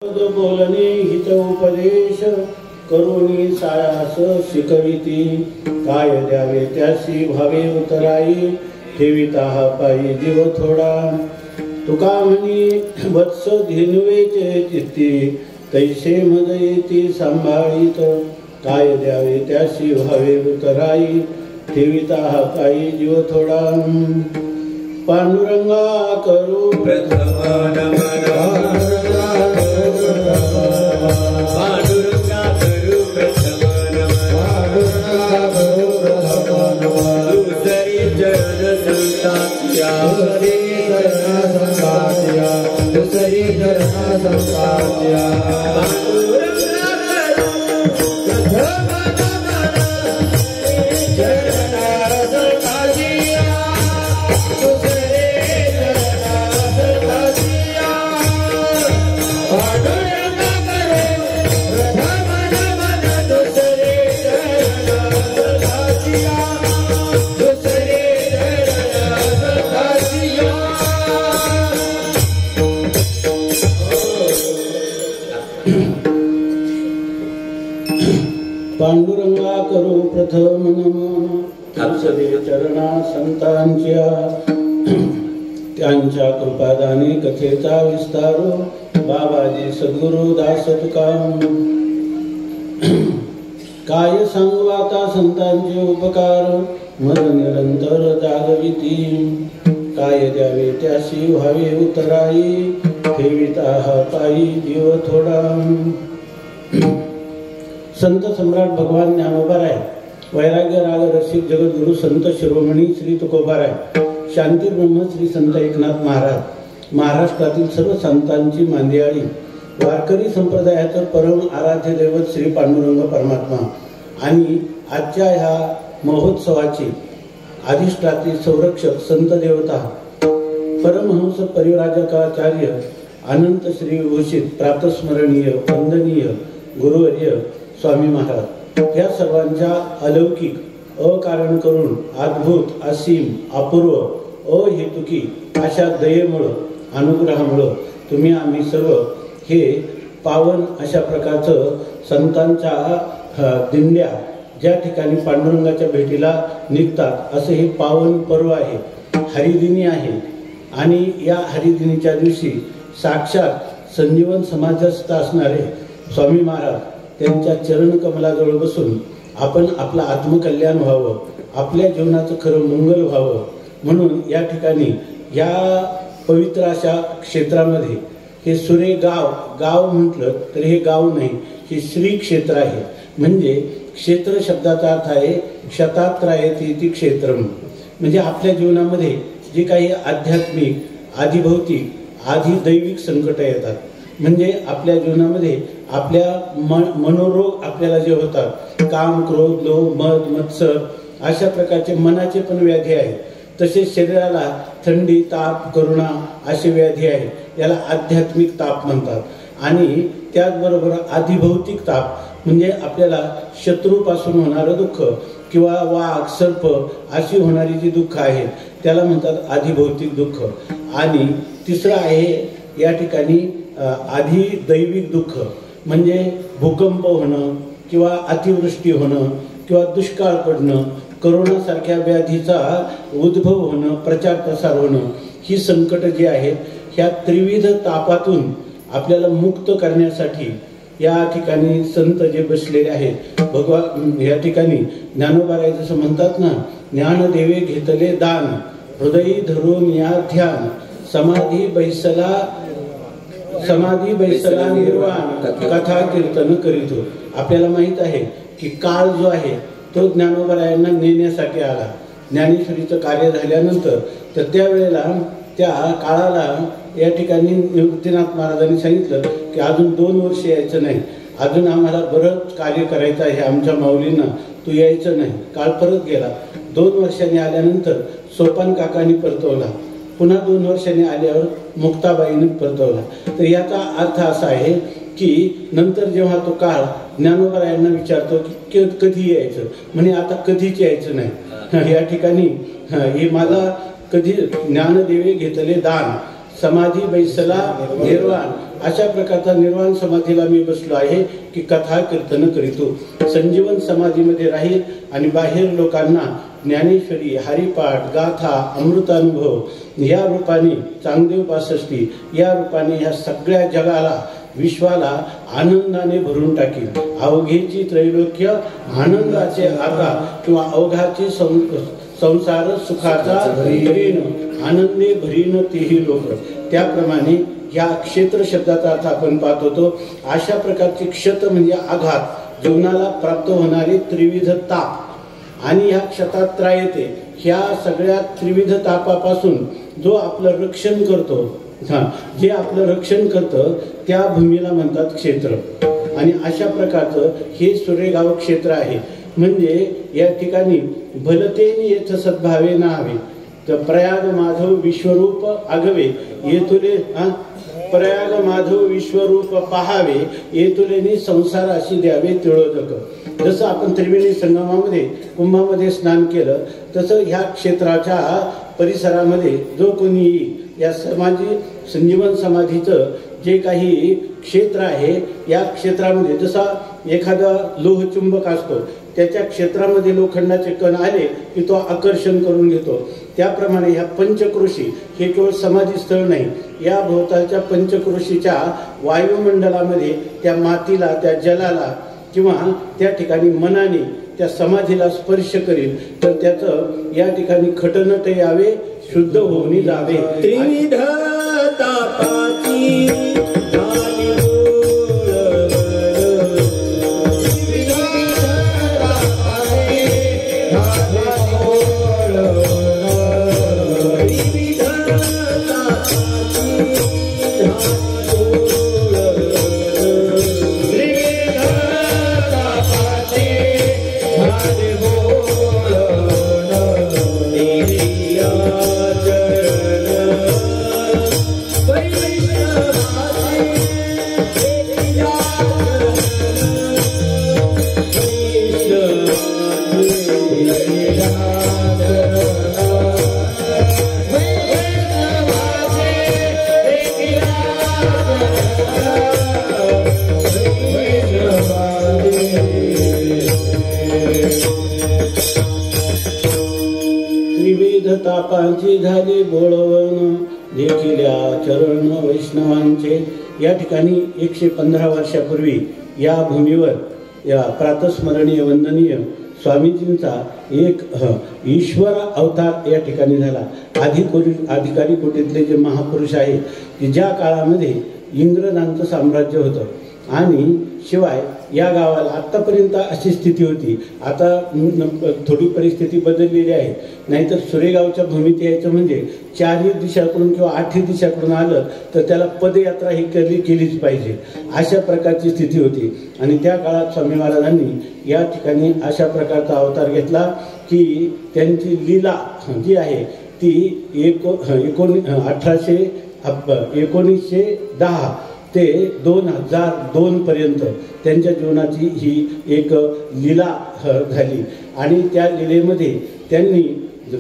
बोलणे हित उपदेश करुणी सायास शिकविती काय द्यावे त्यासी भावे उतराई ठेविता हा पायी जीव थोडा तुका म्हणी वत्स धेनुवेचे चित्ती तैसे मद येती सांभाळीत काय द्यावे त्यासी भावे उतराई ठेविता हा पायी जीव थोडा पांडुरंगा करू प्रथम नमन पांडुरंगा करू प्रथम नमन दुसरी चरण संताच्या दुसरी चरण संताच्या पांडुरंगा करू प्रथम नमन तुझे चरणा संतांच्या त्यांच्या कृपादानी कथेचा विस्तारो बाबाजी सद्गुरु दास तुका काय सांगू आता संतांचे उपकार मन निरंतर जागविती काय द्यावे त्याशी व्हावे उतराई ठेविता हा पायी जीव थोडा संत सम्राट भगवान ज्ञानोबाराय वैराग्य राग रसिक जगद्गुरु संत शिरोमणी श्री तुकोबाराय शांती ब्रह्म श्री संत एकनाथ महाराज महाराष्ट्रातील सर्व संतांची मांदियाळी वारकरी संप्रदायाचं परम आराध्य दैवत श्री पांडुरंग परमात्मा आणि आजच्या ह्या महोत्सवाची अधिष्ठात्री संरक्षक संत देवता परमहंस परिव्राजकाचार्य अनंत श्री घोषित प्रातस्मरणीय वंदनीय गुरुवर्य स्वामी महाराज या सर्वांच्या अलौकिक अकारण करून अद्भुत असीम अपूर्व अहेतुकी अशा दयेमुळं अनुग्रहामुळं तुम्ही आम्ही सर्व हे पावन अशा प्रकारचं संतांच्या दिंड्या ज्या ठिकाणी पांडुरंगाच्या भेटीला निघतात असं हे पावन पर्व आहे हरिदिनी आहे आणि या हरिदिनीच्या दिवशी साक्षात संजीवन समाजस्थ असणारे स्वामी महाराज त्यांच्या चरण कमलाजवळ बसून आपण आपलं आत्मकल्याण व्हावं आपल्या जीवनाचं खरं मंगल व्हावं म्हणून या ठिकाणी या पवित्र अशा क्षेत्रामध्ये हे सुरे गाव म्हटलं तर हे गाव नाही हे श्री क्षेत्र आहे म्हणजे क्षेत्र शब्दाचा अर्थ आहे क्षतात्रायती क्षेत्रम म्हणजे आपल्या जीवनामध्ये जे काही आध्यात्मिक आधिभौतिक आधिदैविक संकट येतात म्हणजे आपल्या जीवनामध्ये आपल्या मनोरोग आपल्याला जे होतात काम क्रोध लोभ मद मत्सर अशा प्रकारचे मनाचे पण व्याधी आहेत तसेच शरीराला थंडी ताप करुणा असे व्याधी आहेत याला आध्यात्मिक ताप म्हणतात आणि त्याचबरोबर आधिभौतिक ताप म्हणजे आपल्याला शत्रूपासून होणारं दुःख किंवा वाघ सर्प अशी होणारी जी दुःख आहेत त्याला म्हणतात आधिभौतिक दुःख आणि तिसरं आहे या ठिकाणी आधिदैविक दुःख म्हणजे भूकंप होणं किंवा अतिवृष्टी होणं किंवा दुष्काळ पडणं करोनासारख्या व्याधीचा उद्भव होणं प्रचार प्रसार होणं ही संकट जी आहेत ह्या त्रिविध तापातून आपल्याला मुक्त करण्यासाठी या ठिकाणी संत जे बसलेले आहेत भगवान या ठिकाणी ज्ञानोबाराय जसं म्हणतात ना ज्ञानदेवे घेतले दान हृदयी धरून या ध्यान समाधी बैसला निर्वाण कथा कीर्तन करीतो आपल्याला माहित आहे की काळ जो आहे तो ज्ञानोबारायांना नेण्यासाठी आला ज्ञानेश्वरीचं कार्य झाल्यानंतर तर त्यावेळेला त्या काळाला या ठिकाणी निवृत्तीनाथ महाराजांनी सांगितलं की अजून 2 वर्ष यायचं नाही अजून आम्हाला बरंच कार्य करायचं आहे आमच्या माऊलींना तू यायचं नाही काळ परत गेला 2 वर्षांनी आल्यानंतर सोपान काकांनी परतवला पुन्हा 2 वर्षांनी आल्यावर मुक्ताबाईने परतवला तर याचा अर्थ असा आहे की नंतर जेव्हा तो काळ ज्ञानोबारायांना विचारतो की कधी यायचं म्हणे आता कधीच यायचं नाही या ठिकाणी हे मला कधी ज्ञानदेवे घेतले दान समाधी बैसला निर्वाण अशा प्रकारचा निर्वाण समाधीला मी बसलो आहे की कथा कीर्तन करीतो. संजीवन समाधीमध्ये राहील आणि बाहेर लोकांना ज्ञानेश्वरी, हरिपाठ, गाथा, अमृतानुभव या रूपाने, चांगदेव 65 या रूपाने ह्या सगळ्या जगाला, विश्वाला आनंदाने भरून टाकील. अवघेची त्रैलोक्य आनंदाचे आता किंवा अवघाची संसार सुखाचा भरीन, आनंदे भरीन तेही लोक. त्याप्रमाणे या क्षेत्र शब्दाचा अर्थ आपण पाहत होतो. अशा प्रकारचे क्षत म्हणजे आघात, जीवनाला प्राप्त होणारे त्रिविध ताप आणि ह्या क्षतात त्रायते, ह्या सगळ्या त्रिविध तापापासून जो आपलं रक्षण करतो, जे आपलं रक्षण करतं त्या भूमीला म्हणतात क्षेत्र. आणि अशा प्रकारचं हे सुरेगाव क्षेत्र आहे. म्हणजे या ठिकाणी भलतेने येथ सद्भावे ना हवे, तर प्रयाग माधव विश्वरूप आगवे येतुले, प्रयाग माधव विश्वरूप पहावे येतुलेनी संसाराशी द्यावे तिळोदक. जसं आपण त्रिवेणी संगमामध्ये कुंभामध्ये स्नान केलं तसं ह्या क्षेत्राच्या परिसरामध्ये जो कोणी येईल, या संजीवन समाधीचं जे काही क्षेत्र आहे या क्षेत्रामध्ये जसा एखादा लोहचुंबक असतो, त्याच्या क्षेत्रामध्ये लोखंडाचे कण आले की तो आकर्षण करून घेतो. त्याप्रमाणे ह्या पंचक्रोशी हे केवळ समाधी स्थळ नाही, या भोवतालच्या पंचक्रोशीच्या वायुमंडलामध्ये त्या मातीला, त्या जलाला किंवा त्या ठिकाणी मनाने त्या समाधीला स्पर्श करील तर त्याचं या ठिकाणी खटनट यावे, शुद्ध होऊन जावे. त्रिविध तापाची तापांची झाले बोळवण देखिल्या चरण वैष्णवांचे. या ठिकाणी 115 वर्षापूर्वी या भूमीवर या प्रातस्मरणीय वंदनीय स्वामीजींचा एक ईश्वर अवतार या ठिकाणी झाला. अधिकारी कोटीतले जे महापुरुष आहेत की ज्या काळामध्ये इंग्रजांचं साम्राज्य होतं आणि शिवाय या गावाला आत्तापर्यंत अशी स्थिती होती. आता थोडी परिस्थिती बदललेली आहे. नाहीतर सुरेगावच्या भूमीत यायचं म्हणजे 4 दिशाकडून किंवा 8 दिशाकडून आलं तर त्याला पदयात्रा ही केलीच पाहिजे, अशा प्रकारची स्थिती होती. आणि त्या काळात स्वामी महाराजांनी या ठिकाणी अशा प्रकारचा अवतार घेतला की त्यांची लीला जी आहे ती 1910 ते 2002 पर्यंत त्यांच्या जीवनाची ही एक लीला झाली. आणि त्या लीलेमध्ये त्यांनी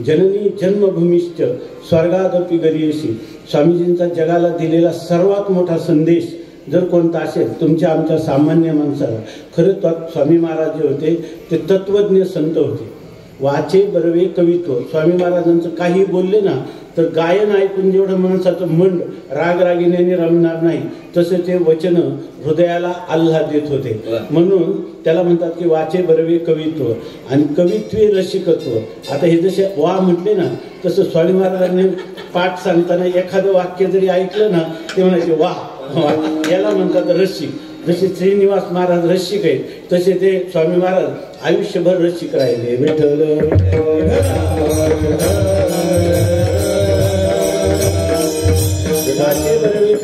जननी जन्मभूमीश्च स्वर्गादपि गरीयसी, स्वामीजींचा जगाला दिलेला सर्वात मोठा संदेश जर कोणता असेल तुमच्या आमच्या सामान्य माणसाला, खरं स्वामी महाराज जे होते ते तत्वज्ञ संत होते. वाचे बरवे कवित्व, स्वामी महाराजांचं काही बोलले ना तर गायन ऐकून जेवढं माणसाचं मन रागरागिण्याने रमणार नाही तसे ते वचन हृदयाला आल्हाद देत होते. म्हणून त्याला म्हणतात की वाचे बरवे कवित्व आणि कवित्वे रसिकत्व. आता हे जसे वा म्हटले ना तसं स्वामी महाराजांनी पाठ सांगताना एखादं वाक्य जरी ऐकलं ना ते म्हणायचे वा, याला म्हणतात रसिक. जसे श्रीनिवास महाराज रसिक आहेत तसे ते स्वामी महाराज आयुष्यभर रसिक राहिले. विठ्ठल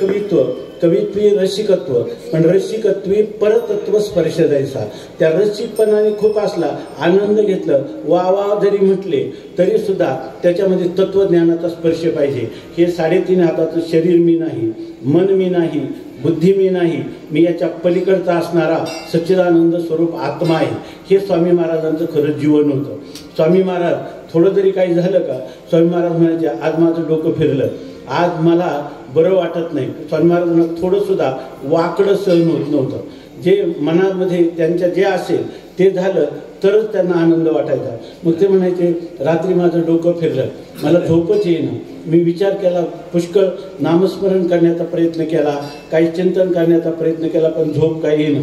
कवित्व, कवित्वी रसिकत्व, पण रसिकत्वी परतत्व स्पर्श द्यायचा. त्या रसिकपणाने खूप असला, आनंद घेतलं, वा वा जरी म्हटले तरी सुद्धा त्याच्यामध्ये तत्वज्ञानाचा स्पर्श पाहिजे. हे 3.5 हाताचं शरीर मी नाही, मन मी नाही, बुद्धी मी नाही, मी याच्या पलीकडचा असणारा सच्चिदानंद स्वरूप आत्मा आहे. हे स्वामी महाराजांचं खरं जीवन होतं. स्वामी महाराज थोडं जरी काही झालं का स्वामी महाराज म्हणायचे आज माझं डोकं फिरलं, आज मला बरं वाटत नाही. स्वामी महाराजांना थोडं सुद्धा वाकडं सहन होत नव्हतं. जे मनामध्ये त्यांच्या जे असेल ते झालं तरच त्यांना आनंद वाटायचा. मग ते म्हणायचे, रात्री माझं डोकं फिरलं, मला झोपच येईना. मी विचार केला, पुष्कळ नामस्मरण करण्याचा प्रयत्न केला, काही चिंतन करण्याचा प्रयत्न केला, पण झोप काही येईना.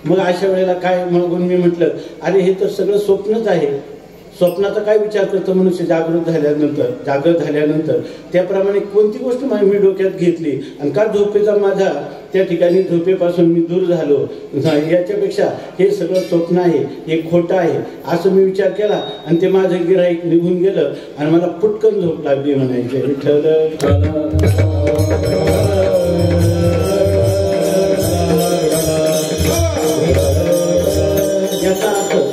मग अशा वेळेला काय म्हणून मी म्हटलं, अरे हे तर सगळं स्वप्नच आहे. स्वप्नाचा काय विचार करतो मनुष्य जागृत झाल्यानंतर त्याप्रमाणे कोणती गोष्ट मी डोक्यात घेतली आणि का झोपेचा माझा त्या ठिकाणी झोपेपासून मी दूर झालो, याच्यापेक्षा हे सगळं स्वप्न आहे, हे खोटं आहे असं मी विचार केला. आणि ते माझं गिऱ्हाईक निघून गेलं आणि मला पुटकन झोप लागली. म्हणायचे विठ्ठल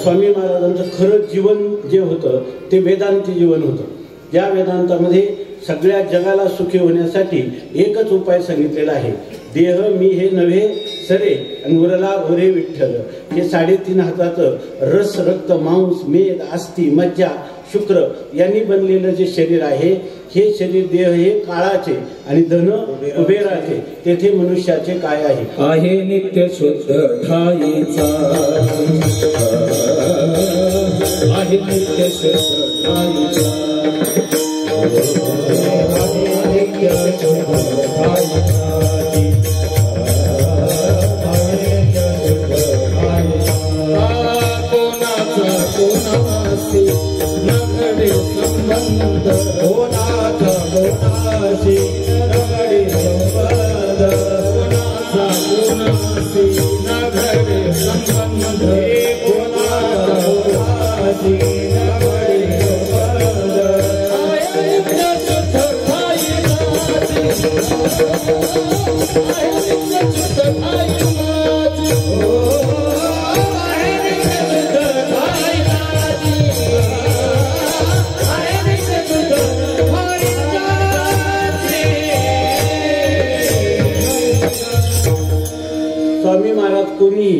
स्वामी महाराजांचं खरं जीवन जे होतं ते वेदांती जीवन होतं. ज्या वेदांतामध्ये सगळ्या जगाला सुखी होण्यासाठी एकच उपाय सांगितलेला आहे, देह मी हे नव्हे सरे आणि उरला ओरे विठ्ठल. हे 3.5 हाताचं रस रक्त मांस मेद अस्थि मज्जा शुक्र यांनी बनलेलं जे शरीर आहे, हे शरीर देह हे काळाचे आणि धन कुबेराचे. तेथे मनुष्याचे काय आहे? आहे नित्य शुद्ध ठाईचा, आहे नित्य शुद्ध ठाईचा, स्वामी महाराज कोणी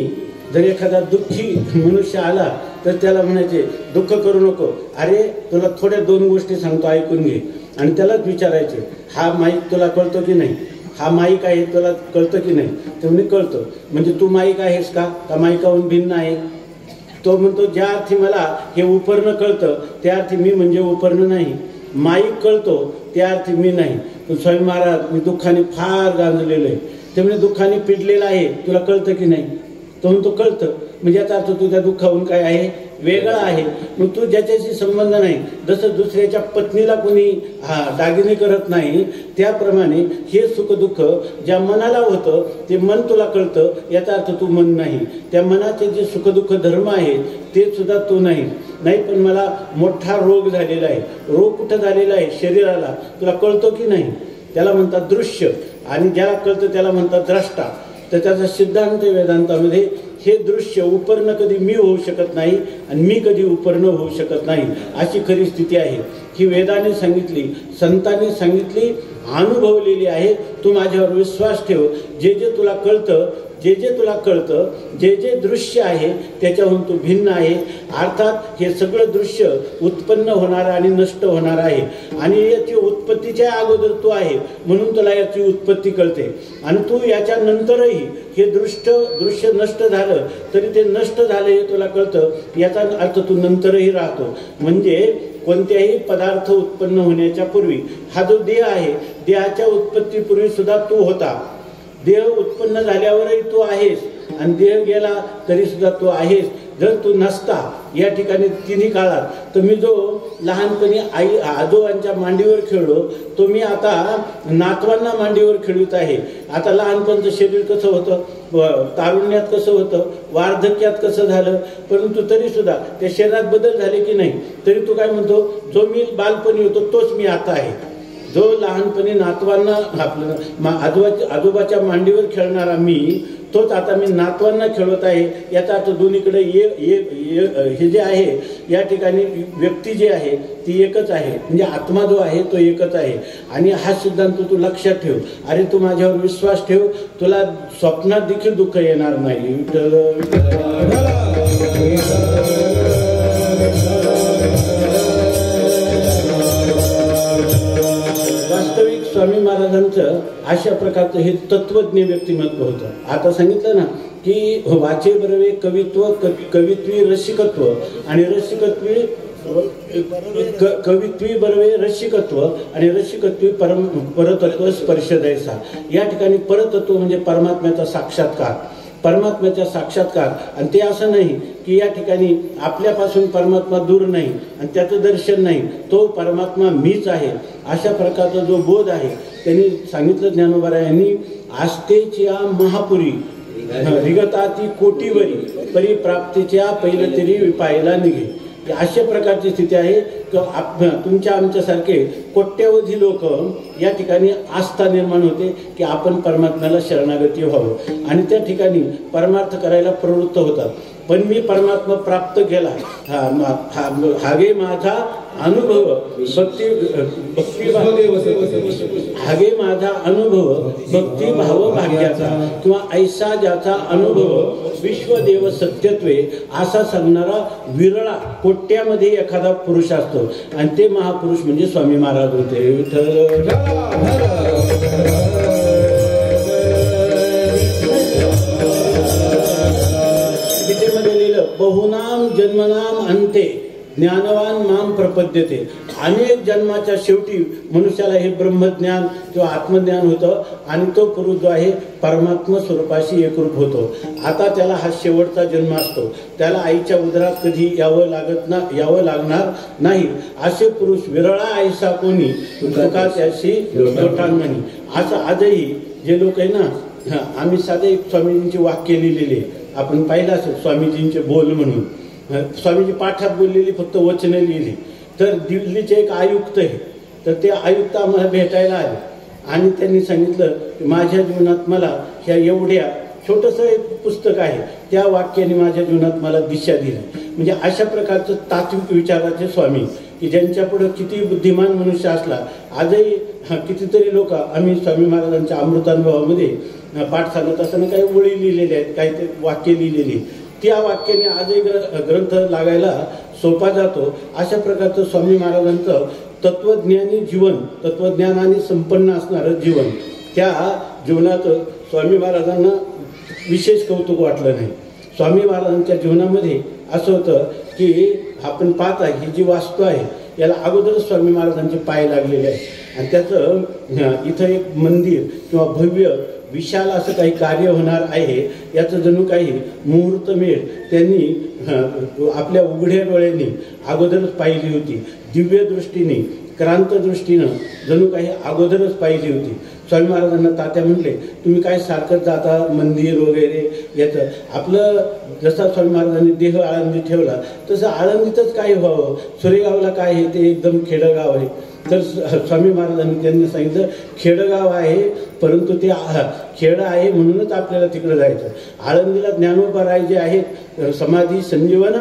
जर एखादा दुःखी मनुष्य आला तर त्याला म्हणायचे, दुःख करू नको, अरे तुला थोड्या 2 गोष्टी सांगतो ऐकून घे. आणि त्यालाच विचारायचे, हा माईक तुला कळतो की नाही, हा माईक आहे तुला कळतं की नाही. तर म्हणजे कळतं. म्हणजे तू माईक आहेस का माईकाहून भिन्न आहे? तो म्हणतो, ज्या अर्थी मला हे उपरणं कळतं त्या अर्थी मी म्हणजे उपरणं नाही. माईक कळतो त्या अर्थी मी नाही. पण स्वामी महाराज, मी दुःखाने फार गांजलेलो आहे. ते म्हणजे दुःखाने पिडलेला आहे, तुला कळतं की नाही? तो म्हणतो कळतं. म्हणजे याचा अर्थ तुझ्या दुःखाहून काय आहे, वेगळा आहे. मग तू ज्याच्याशी संबंध नाही, जसं दुसऱ्याच्या पत्नीला कोणी दागिने करत नाही, त्याप्रमाणे हे सुख दुःख ज्या मनाला होतं ते मन तुला कळतं, याचा अर्थ तू मन नाही. त्या मनाचे जे सुख दुःख धर्म आहेत ते सुद्धा तू नाही. पण मला मोठा रोग झालेला आहे. रोग कुठं झालेला आहे? शरीराला. तुला कळतो की नाही? त्याला म्हणतात दृश्य. आणि ज्याला कळतं त्याला म्हणतात द्रष्टा. तर त्याचा सिद्धांत वेदांतामध्ये हे दृश्य उपर्ण कधी मी होऊ शकत नाही आणि मी कधी उपर्ण होऊ शकत नाही, अशी खरी स्थिती आहे. ही वेदाने सांगितली, संतांनी सांगितली, अनुभवलेली आहे. तू माझ्यावर विश्वास ठेव. जे जे तुला कळतं, जे जे दृश्य आहे त्याच्याहून तू भिन्न आहे. अर्थात हे सगळं दृश्य उत्पन्न होणार आणि नष्ट होणार आहे. आणि याची उत्पत्तीच्या अगोदर तू आहे म्हणून तुला याची उत्पत्ती कळते. आणि तू याच्या नंतरही हे दृश्य नष्ट झालं तरी ते नष्ट झालं हे तुला कळतं. याचा अर्थ तू नंतरही राहतो. म्हणजे कोणत्याही पदार्थ उत्पन्न होण्याच्या पूर्वी हा जो देह आहे, देहाच्या उत्पत्तीपूर्वी सुद्धा तू होता. देह उत्पन्न झाल्यावरही तू आहेस आणि देह गेला तरी सुद्धा तू आहेस. जर तू नसता या ठिकाणी तिन्ही काळात, तर मी जो लहानपणी आजोबांच्या मांडीवर खेळलो तो मी आता नातवांना मांडीवर खेळवित आहे. आता लहानपणचं शरीर कसं होतं, तारुण्यात कसं होतं, वार्धक्यात कसं झालं, परंतु तरी सुद्धा त्या शरीरात बदल झाले की नाही. तरी तू काय म्हणतो, जो मी बालपणी होतो तोच मी आता आहे. जो लहानपणी नातवांना आपलं आजोबाच्या मांडीवर खेळणारा मी, तोच आता मी नातवांना खेळवत आहे. याचा अर्थ दोन्हीकडे हे जे आहे या ठिकाणी व्यक्ती जी आहे ती एकच आहे. म्हणजे आत्मा जो आहे तो एकच आहे. आणि हा सिद्धांत तू लक्षात ठेव. अरे तू माझ्यावर विश्वास ठेव, तुला स्वप्नात देखील दुःख येणार नाही. वास्तविक स्वामी महाराजांचं अशा प्रकारचं हे तत्वज्ञ व्यक्तिमत्व होतं. आता सांगितलं ना की वाचे बरवे कवित्व, कवित्वी रसिकत्व आणि रसिकत्वी कवित्वी बरवे रसिकत्व आणि रसिकत्वी परतत्व स्पर्श द्यायचा. या ठिकाणी परतत्व म्हणजे परमात्म्याचा साक्षात्कार, परमात्म्याचा साक्षात्कार. आणि ते असं नाही की या ठिकाणी आपल्यापासून परमात्मा दूर नाही आणि त्याचं दर्शन नाही, तो परमात्मा मीच आहे अशा प्रकारचा जो बोध आहे त्यांनी सांगितलं ज्ञानोबा यांनी. आस्तेच्या महापुरी रिगताती कोटीवरी परिप्राप्तीच्या पहिलं तरी विपायला निघे. अशा प्रकारची स्थिती आहे की तुमच्या आमच्यासारखे कोट्यवधी लोक या ठिकाणी आस्था निर्माण होते की आपण परमात्म्याला शरणागती व्हावं आणि त्या ठिकाणी परमार्थ करायला प्रवृत्त होतात. पण मी परमात्मा प्राप्त केला हागे माझा अनुभव हागे माझा अनुभव भक्तिभाव भाग्याचा किंवा ऐसा ज्याचा अनुभव विश्वदेव सत्यत्वे असा सांगणारा विरळा कोट्यामध्ये एखादा पुरुष असतो आणि ते महापुरुष म्हणजे स्वामी महाराज होते. गीतेमध्ये लिहिलं बहुनाम जन्मनाम अंते ज्ञानवान माम प्रपद्यते. अनेक जन्माच्या शेवटी मनुष्याला हे ब्रह्मज्ञान किंवा आत्मज्ञान होतं आणि तो पुरुष जो आहे परमात्मा स्वरूपाशी एकरूप होतो. आता त्याला हा शेवटचा जन्म असतो, त्याला आईच्या उदरात कधी यावं लागणार नाही. असे पुरुष विरळा ऐसा कोणी तुका त्याशी लोटांगणी. असं आजही जे लोक आहे ना, आम्ही साधे एक स्वामीजींची वाक्य लिहिलेली आपण पाहिलं असेल, स्वामीजींचे बोल म्हणून. स्वामीजी पाठात बोललेली फक्त वचनं लिहिली. तर दिल्लीचे एक आयुक्त आहे, तर ते आयुक्त आम्हाला भेटायला आले आणि त्यांनी सांगितलं की माझ्या जीवनात मला ह्या एवढ्या छोटंसं एक पुस्तक आहे त्या वाक्याने माझ्या जीवनात मला दिशा दिली. म्हणजे अशा प्रकारचं तात्विक विचाराचे स्वामी की ज्यांच्यापुढं किती बुद्धिमान मनुष्य असला आजही कितीतरी लोक आम्ही स्वामी महाराजांच्या अमृतानुभवामध्ये पाठ सांगत असताना काही ओळी लिहिलेल्या आहेत, काही ते वाक्य लिहिलेली, त्या वाक्याने आजही ग्रंथ लागायला सोपा जातो. अशा प्रकारचं स्वामी महाराजांचं तत्वज्ञानी जीवन, तत्वज्ञानाने संपन्न असणारं जीवन, त्या जीवनात स्वामी महाराजांना विशेष कौतुक वाटलं नाही. स्वामी महाराजांच्या जीवनामध्ये असं होतं की आपण पाहत आहे ही जी वास्तू आहे याला अगोदरच स्वामी महाराजांचे पाय लागलेले आहे आणि त्याचं इथं एक मंदिर किंवा भव्य विशाल असं काही कार्य होणार आहे याचं जणू काही मुहूर्तमेढ त्यांनी आपल्या उघड्या डोळ्यांनी अगोदरच पाहिली होती. दिव्य दृष्टीने, क्रांत दृष्टीनं जणू काही अगोदरच पाहिली होती. स्वामी महाराजांना तात्या म्हटले तुम्ही काय सारखं जाता मंदिर वगैरे याचं. आपलं जसा स्वामी महाराजांनी देह आळंदी ठेवला तसं आळंदीतच काय व्हावं. सुरेगावला काय आहे ते एकदम खेडगाव आहे. तर स्वामी महाराजांनी त्यांनी सांगितलं खेडगाव आहे परंतु ते खेड आहे म्हणूनच आपल्याला तिकडे जायचं. आळंदीला ज्ञानोबा जे आहेत समाधी संजीवन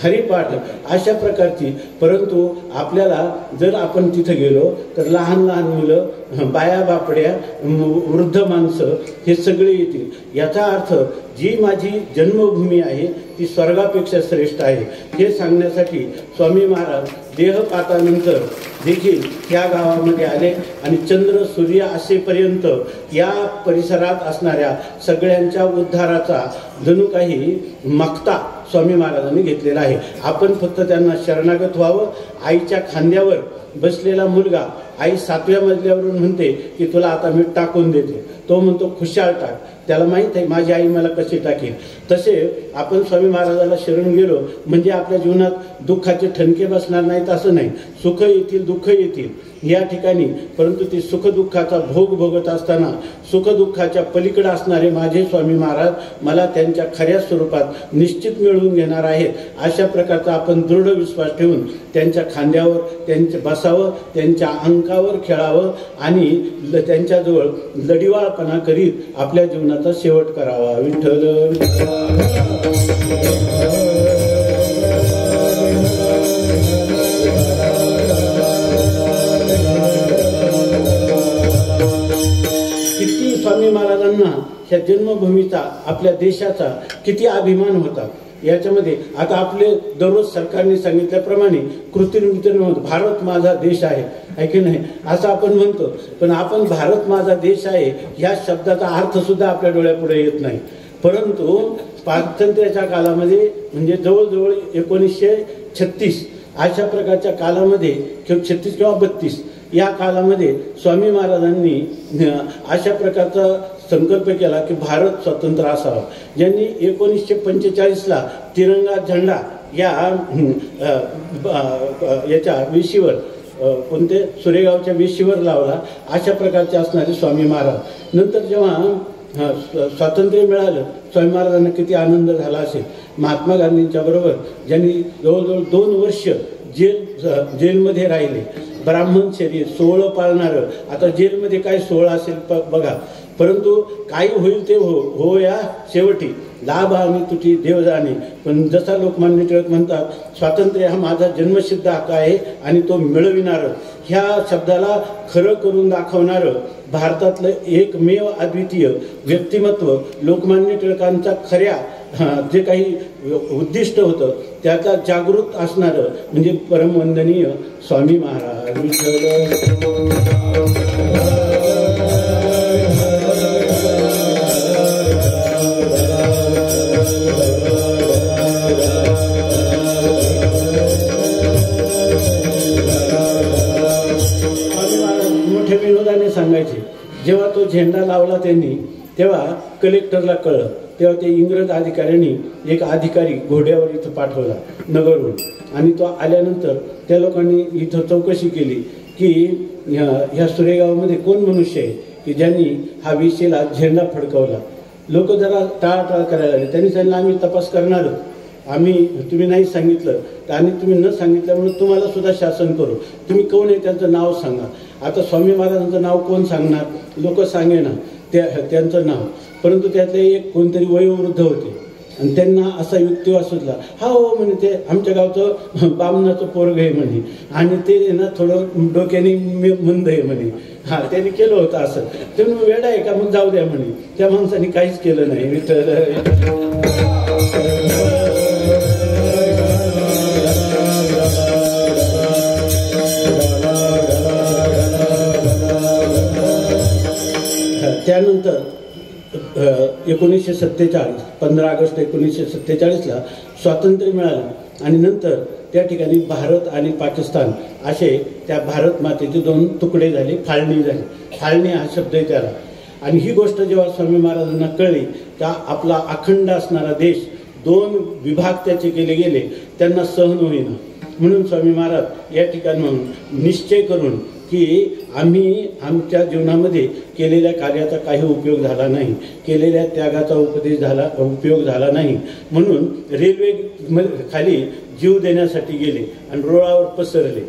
हरिपाठ अशा प्रकारची, परंतु आपल्याला जर आपण तिथं गेलो तर लहान लहान मुलं, बाया बापड्या, वृद्ध माणसं हे सगळे येतील. याचा अर्थ जी माझी जन्मभूमी आहे ती स्वर्गापेक्षा श्रेष्ठ आहे हे सांगण्यासाठी स्वामी महाराज देहपातानंतर देखील या गावामध्ये आले आणि चंद्र सूर्य असेपर्यंत या परिसरात असणाऱ्या सगळ्यांच्या उद्धाराचा जणू काही मागता स्वामी महाराजांनी घेतलेला आहे. आपण फक्त त्यांना शरणागत व्हावं. आईच्या खांद्यावर बसलेला मुलगा आई 7व्या मजल्यावरून म्हणते की तुला आता मी टाकून देते, तो म्हणतो खुशाल टाक. त्याला माहीत आहे माझी आई मला कशी टाकेल. तसे आपण स्वामी महाराजाला शरण गेलो म्हणजे आपल्या जीवनात दुःखाचे ठणके बसणार नाहीत असं नाही. सुख येतील, दुःख येतील या ठिकाणी, परंतु ते सुखदुःखाचा भोग भोगत असताना सुखदुःखाच्या पलीकडे असणारे माझे स्वामी महाराज मला त्यांच्या खऱ्या स्वरूपात निश्चित मिळवून घेणार आहेत. अशा प्रकारचा आपण दृढ विश्वास ठेवून त्यांच्या खांद्यावर त्यांचे बसावं, त्यांच्या अंकावर खेळावं आणि त्यांच्याजवळ लढिवाळपणा करीत आपल्या जीवनाचा शेवट करावा. विठ्ठल किती स्वामी महाराजांना ह्या जन्मभूमीचा, आपल्या देशाचा किती अभिमान होता. याच्यामध्ये आता आपले दररोज सरकारने सांगितल्याप्रमाणे कृत्रिम वितरण होतं, भारत माझा देश आहे की नाही असं आपण म्हणतो, पण आपण भारत माझा देश आहे या शब्दाचा अर्थ सुद्धा आपल्या डोळ्यापुढे येत नाही. परंतु स्वातंत्र्याच्या कालामध्ये म्हणजे जवळजवळ 1936 अशा प्रकारच्या कालामध्ये किंवा 36 किंवा 32 या कालामध्ये स्वामी महाराजांनी अशा प्रकारचा संकल्प केला की भारत स्वतंत्र असावा. ज्यांनी 1945ला तिरंगा झेंडा याच्या वेशीवर कोणते सुरेगावच्या वेशीवर लावला. अशा प्रकारचे असणारे स्वामी महाराज. नंतर जेव्हा स्वातंत्र्य मिळालं स्वामी महाराजांना किती आनंद झाला असेल. महात्मा गांधींच्या बरोबर ज्यांनी जवळजवळ 2 वर्ष जेलमध्ये राहिले, ब्राह्मण शरीर 16 पाळणारं. आता जेलमध्ये काय 16 असेल बघा, परंतु काही होईल ते हो या शेवटी लाभ आणि तुझी देव जाणे. पण जसा लोकमान्य टिळक म्हणतात स्वातंत्र्य हा माझा जन्मसिद्ध हक्क आहे आणि तो मिळविणारं, ह्या शब्दाला खरं करून दाखवणारं भारतातलं एकमेव अद्वितीय व्यक्तिमत्व लोकमान्य टिळकांचा खऱ्या जे काही उद्दिष्ट होतं त्याचा जागृत असणारं म्हणजे परमवंदनीय स्वामी महाराज. मोठ्या विनोदाने सांगायचे, जेव्हा तो झेंडा लावला त्यांनी तेव्हा कलेक्टरला कळलं. तेव्हा ते इंग्रज अधिकाऱ्यांनी एक अधिकारी घोड्यावर इथं पाठवला नगरहून, आणि तो आल्यानंतर त्या लोकांनी इथं चौकशी केली की ह्या सुरेगावमध्ये कोण मनुष्य आहे की ज्यांनी हा वेशीला झेंडा फडकवला. लोक जरा टाळाटाळ करायला लागले. त्यांनी सांगितलं आम्ही तपास करणार, तुम्ही नाही सांगितलं आणि तुम्ही न सांगितल्यामुळे तुम्हाला सुद्धा शासन करू. तुम्ही कोण आहे त्यांचं नाव सांगा. आता स्वामी महाराजांचं नाव कोण सांगणार, लोक सांगेना त्यांचं नाव. परंतु त्यातले एक कोणतरी वयोवृद्ध होते आणि त्यांना असा युक्तिवाद सुचला, हा हो म्हणे ते आमच्या गावचं बामणाचं पोरग आहे म्हणे आणि ते ना थोडं डोक्याने मंद आहे म्हणे. हा त्यांनी केलं होतं असं. ते वेडा आहे का मग जाऊ द्या म्हणे. त्या माणसाने काहीच केलं नाही. त्यानंतर 1947 15 ऑगस्ट 1947ला स्वातंत्र्य मिळालं आणि नंतर त्या ठिकाणी भारत आणि पाकिस्तान असे त्या भारत मातेचे 2 तुकडे झाले, फाळणी झाली. फाळणी हा शब्द आहे त्याला. आणि ही गोष्ट जेव्हा स्वामी महाराजांना कळली त्या आपला अखंड असणारा देश 2 विभाग त्याचे केले गेले, त्यांना सहन होईना. म्हणून स्वामी महाराज या ठिकाणी निश्चय करून की आम्ही आमच्या जीवनामध्ये केलेल्या कार्याचा काही उपयोग झाला नाही, केलेल्या त्यागाचा उपयोग झाला नाही, म्हणून रेल्वे खाली जीव देण्यासाठी गेले आणि रुळावर पसरले.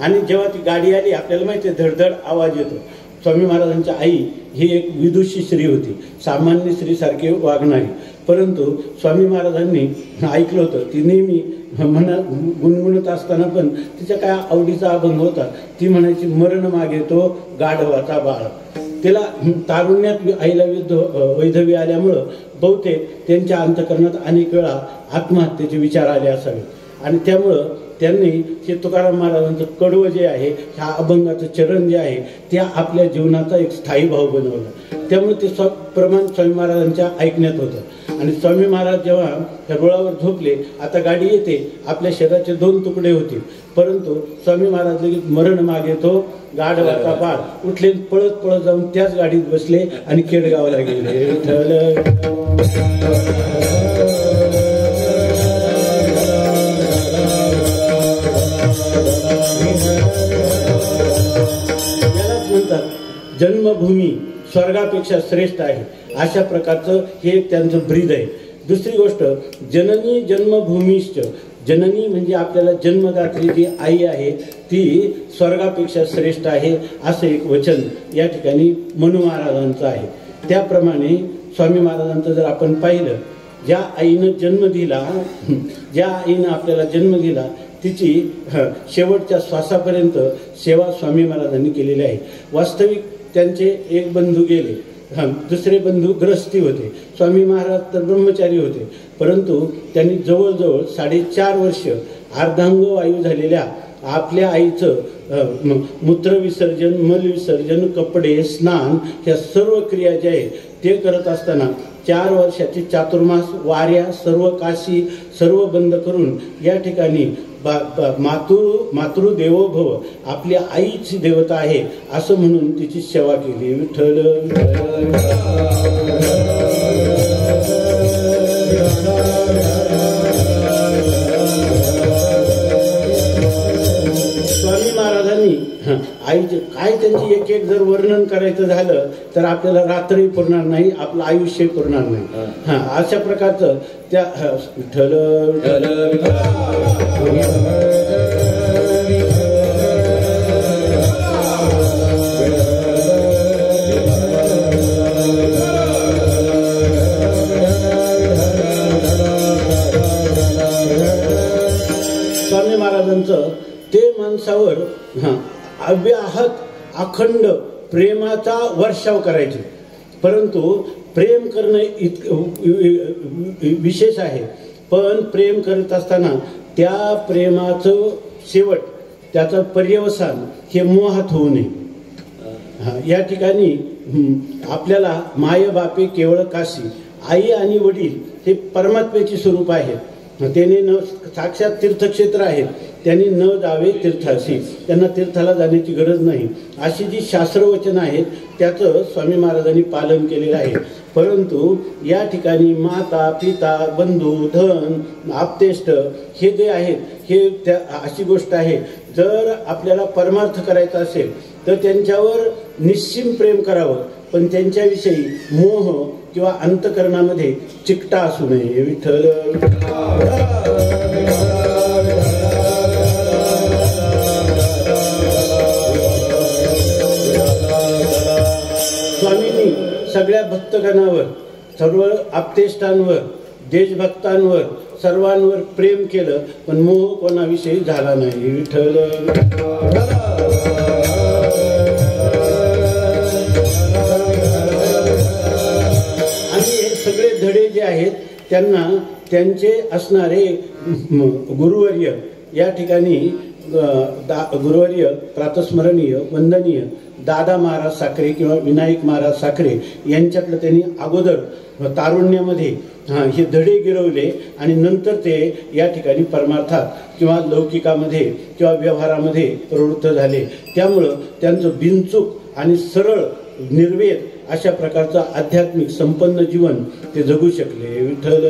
आणि जेव्हा ती गाडी आली आपल्याला माहिती आहे धडधड आवाज येतो. स्वामी महाराजांच्या आई ही एक विदुषी स्त्री होती, सामान्य स्त्रीसारखी वागणारी. परंतु स्वामी महाराजांनी ऐकलं होतं, ती नेहमी गुणगुणत असताना पण तिच्या काय आवडीचा अभंग होता. ती म्हणायची मरण मागे तो गाढवाचा बाळ. तिला तारुण्यात आईला वैधव्य आल्यामुळं बहुतेक त्यांच्या अंतःकरणात अनेक वेळा आत्महत्येचे विचार आले असावे आणि त्यामुळं त्यांनी हे तुकाराम महाराजांचं कडवं जे आहे, ह्या अभंगाचं चरण जे आहे ते आपल्या जीवनाचा एक स्थायी भाव बनवला. त्यामुळे ते प्रमाण स्वामी महाराजांच्या ऐकण्यात होतं. आणि स्वामी महाराज जेव्हा त्या रुळावर झोपले, आता गाडी येते, आपल्या शरीराचे 2 तुकडे होते, परंतु स्वामी महाराज लगेच मरण मागे तो गाढवाचा बाळ उठले, पळत पळत जाऊन त्याच गाडीत बसले आणि खेडगावला गेले. यालाच म्हणतात जन्मभूमी स्वर्गापेक्षा श्रेष्ठ आहे, अशा प्रकारचं हे त्यांचं ब्रीद आहे. दुसरी गोष्ट, जननी जन्मभूमीश्च, जननी म्हणजे आपल्याला जन्मदात्री जी आई आहे ती स्वर्गापेक्षा श्रेष्ठ आहे असं एक वचन या ठिकाणी मनू महाराजांचं आहे. त्याप्रमाणे स्वामी महाराजांचं जर आपण पाहिलं, ज्या आईनं जन्म दिला, ज्या आईनं आपल्याला जन्म दिला तिची शेवटच्या श्वासापर्यंत सेवा स्वामी महाराजांनी केलेली आहे. वास्तविक त्यांचे एक बंधू गेले, दुसरे बंधू ग्रस्ती होते, स्वामी महाराज तर ब्रह्मचारी होते. परंतु त्यांनी जवळजवळ 4.5 वर्ष अर्धांग वायू झालेल्या आपल्या आईचं मूत्रविसर्जन, मलविसर्जन, कपडे, स्नान ह्या सर्व क्रिया ज्या आहेत ते करत असताना 4 वर्षाचे चातुर्मास, वाऱ्या, सर्व काशी सर्व बंद करून या ठिकाणी मातृदेवो भव, आपल्या आईची देवता आहे असं म्हणून तिची सेवा केली. विठ्ठल स्वामी महाराजांनी आईचे काय त्यांची एक एक जर वर्णन करायचं झालं तर आपल्याला रात्री पुरणार नाही, आपलं आयुष्य पुरणार नाही. अशा प्रकारचं त्या विठ्ठल स्वामी महाराजांचं ते माणसावर अव्याहत अखंड प्रेमाचा वर्षाव करायचे. परंतु प्रेम करणं विशेष आहे, पण प्रेम करत असताना त्या प्रेमाचं शेवट, त्याचं पर्यवसान हे मोहात होऊ नये. या ठिकाणी आपल्याला माय बापे केवळ काशी, आई आणि वडील हे परमात्म्याचे स्वरूप आहेत. त्याने न साक्षात तीर्थक्षेत्र आहेत, त्यांनी न जावे तीर्थाशी, त्यांना तीर्थाला जाण्याची गरज नाही. अशी जी शास्त्रवचनं आहेत त्याचं स्वामी महाराजांनी पालन केलेलं आहे. परंतु या ठिकाणी माता, पिता, बंधू, धन, आप्तेष्ट हे जे आहेत हे त्या अशी गोष्ट आहे, जर आपल्याला परमार्थ करायचा असेल तर त्यांच्यावर निश्चिम प्रेम करावं, पण त्यांच्याविषयी मोह किंवा अंतकरणामध्ये चिकटा असू नये. विठ्ठल स्वामींनी सगळ्या भक्तगणावर, सर्व आप्तेष्टांवर, देशभक्तांवर, सर्वांवर प्रेम केलं, पण मोह कोणाविषयी झाला नाही. विठ्ठल सगळे धडे जे आहेत त्यांना त्यांचे असणारे गुरुवर्य या ठिकाणी गुरुवर्य प्रातस्मरणीय वंदनीय दादा महाराज साखरे किंवा विनायक महाराज साखरे यांच्याकडे त्यांनी अगोदर तारुण्यामध्ये हे धडे गिरवले आणि नंतर ते या ठिकाणी परमार्थात किंवा लौकिकामध्ये किंवा व्यवहारामध्ये प्रवृत्त झाले. त्यामुळं त्यांचं बिनचूक आणि सरळ निर्वेद अशा प्रकारचं आध्यात्मिक संपन्न जीवन ते जगू शकले. विठ्ठल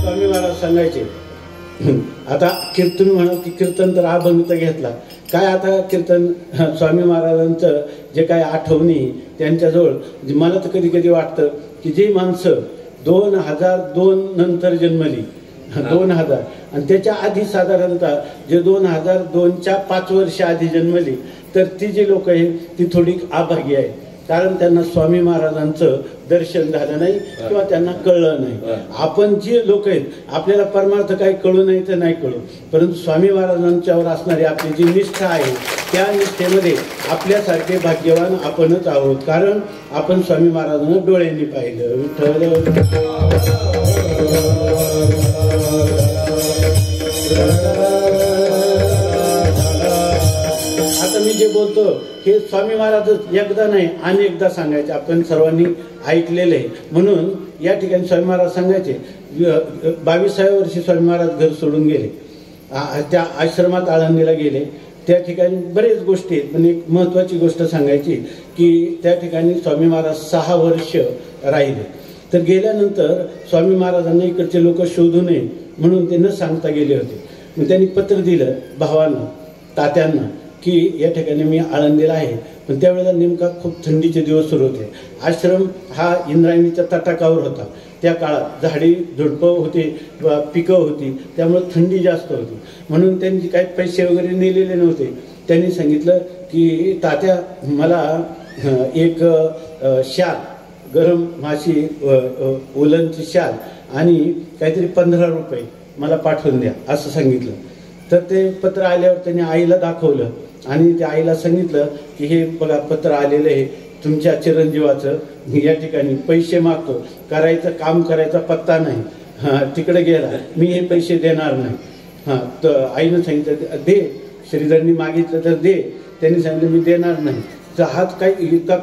स्वामी महाराज सांगायचे, आता कीर्तन म्हणाल की कीर्तन तर अभंग तर घेतला काय, आता कीर्तन स्वामी महाराजांचं जे काय आठवणी त्यांच्याजवळ मला तर कधी कधी वाटतं की जी माणसं 2002 नंतर जन्मली, 2000 आणि त्याच्या आधी साधारणतः जे 2002च्या 5 वर्ष आधी जन्मली, तर ती जी लोक आहेत ती थोडी अभागी आहे. कारण त्यांना स्वामी महाराजांचं दर्शन झालं नाही किंवा त्यांना कळलं नाही. आपण जे लोक आहेत आपल्याला परमार्थ काही कळू नाही तर नाही कळू, परंतु स्वामी महाराजांच्यावर असणारी आपली जी निष्ठा आहे त्या निष्ठेमध्ये आपल्यासारखे भाग्यवान आपणच आहोत, कारण आपण स्वामी महाराजांना डोळ्यांनी पाहिलं. विठ्ठल आता मी जे बोलतो हे स्वामी महाराज एकदा नाही अनेकदा सांगायचे, आपण सर्वांनी ऐकलेले आहे. म्हणून या ठिकाणी स्वामी महाराज सांगायचे, 22व्या वर्षी स्वामी महाराज घर सोडून गेले, त्या आश्रमात आळंदीला गेले. त्या ठिकाणी बरेच गोष्टी आहेत, पण एक महत्त्वाची गोष्ट सांगायची की त्या ठिकाणी स्वामी महाराज 6 वर्ष राहिले. तर गेल्यानंतर स्वामी महाराजांना इकडचे लोक शोधू नये म्हणून ते न सांगता गेले होते. मग त्यांनी पत्र दिलं भावांना, तात्यांना की या ठिकाणी मी आळंदीला आहे. पण त्यावेळेला नेमका खूप थंडीचे दिवस सुरू होते. आश्रम हा इंद्रायणीच्या तटाकावर होता. त्या काळात झाडी झुडपं होते, पिकं होती, त्यामुळे थंडी जास्त होती. म्हणून त्यांची काही पैसे वगैरे नेलेले नव्हते. त्यांनी सांगितलं की तात्या मला एक शाल गरम माशी उलनची शाल आणि काहीतरी 15 रुपये मला पाठवून द्या असं सांगितलं. तर ते पत्र आल्यावर त्यांनी आईला दाखवलं आणि त्या आईला सांगितलं की हे बघा पत्र आलेलं आहे तुमच्या चिरंजीवाचं, या ठिकाणी पैसे मागतो, करायचं काम करायचा पत्ता नाही, तिकडे गेला, मी हे पैसे देणार नाही. तर आईनं सांगितलं दे, श्रीधरनी मागितलं तर दे. त्यांनी सांगितलं मी देणार नाही. तर हात काही इतका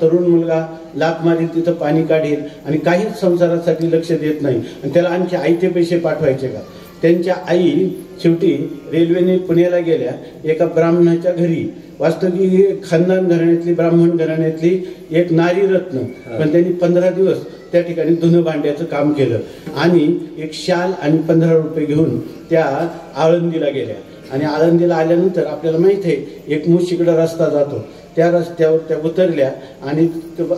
तरुण मुलगा लाथ मारील तिथं पाणी काढेल आणि काहीच संसारासाठी लक्ष देत नाही आणि त्याला आणखी आईचे पैसे पाठवायचे का. त्यांच्या आई शेवटी रेल्वेने पुण्याला गेल्या एका ब्राह्मणाच्या घरी. वास्तव की ही खानदान घराण्यातली ब्राह्मण घराण्यातली एक नारी रत्न, पण त्यांनी 15 दिवस त्या ठिकाणी धुणं भांड्याचं काम केलं आणि एक शाल आणि 15 रुपये घेऊन त्या आळंदीला गेल्या. आणि आळंदीला आल्यानंतर आपल्याला माहित आहे एक मुशीकडे रस्ता जातो, त्या रस्त्यावर त्या उतरल्या आणि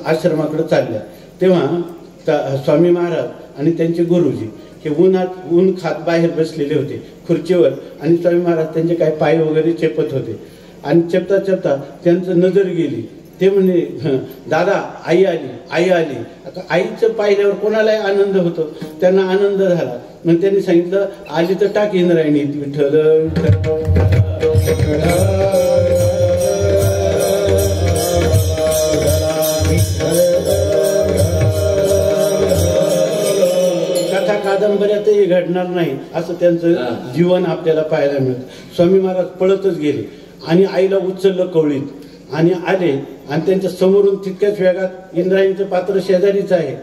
आश्रमाकडे चालल्या. तेव्हा स्वामी महाराज आणि त्यांचे गुरुजी हे ऊन खात बाहेर बसलेले होते खुर्चीवर आणि स्वामी महाराज त्यांचे काय पाय वगैरे चेपत होते. आणि चेपता चेपता त्यांचं नजर गेली. ते म्हणे दादा आई आली, आई आली. आता आईचं पाहिल्यावर कोणालाही आनंद होतो, त्यांना आनंद झाला. मग त्यांनी सांगितलं आली तर टाक इंद्रायणी, विठ्ठल कथा कादंबऱ्यातही घडणार नाही असं त्यांचं जीवन आपल्याला पाहायला मिळतं. स्वामी महाराज पळतच गेले आणि आईला उचललं कवळीत आणि आले आणि त्यांच्या समोरून तितक्याच वेगात इंद्रायणीचं पात्र शेजारीच आहे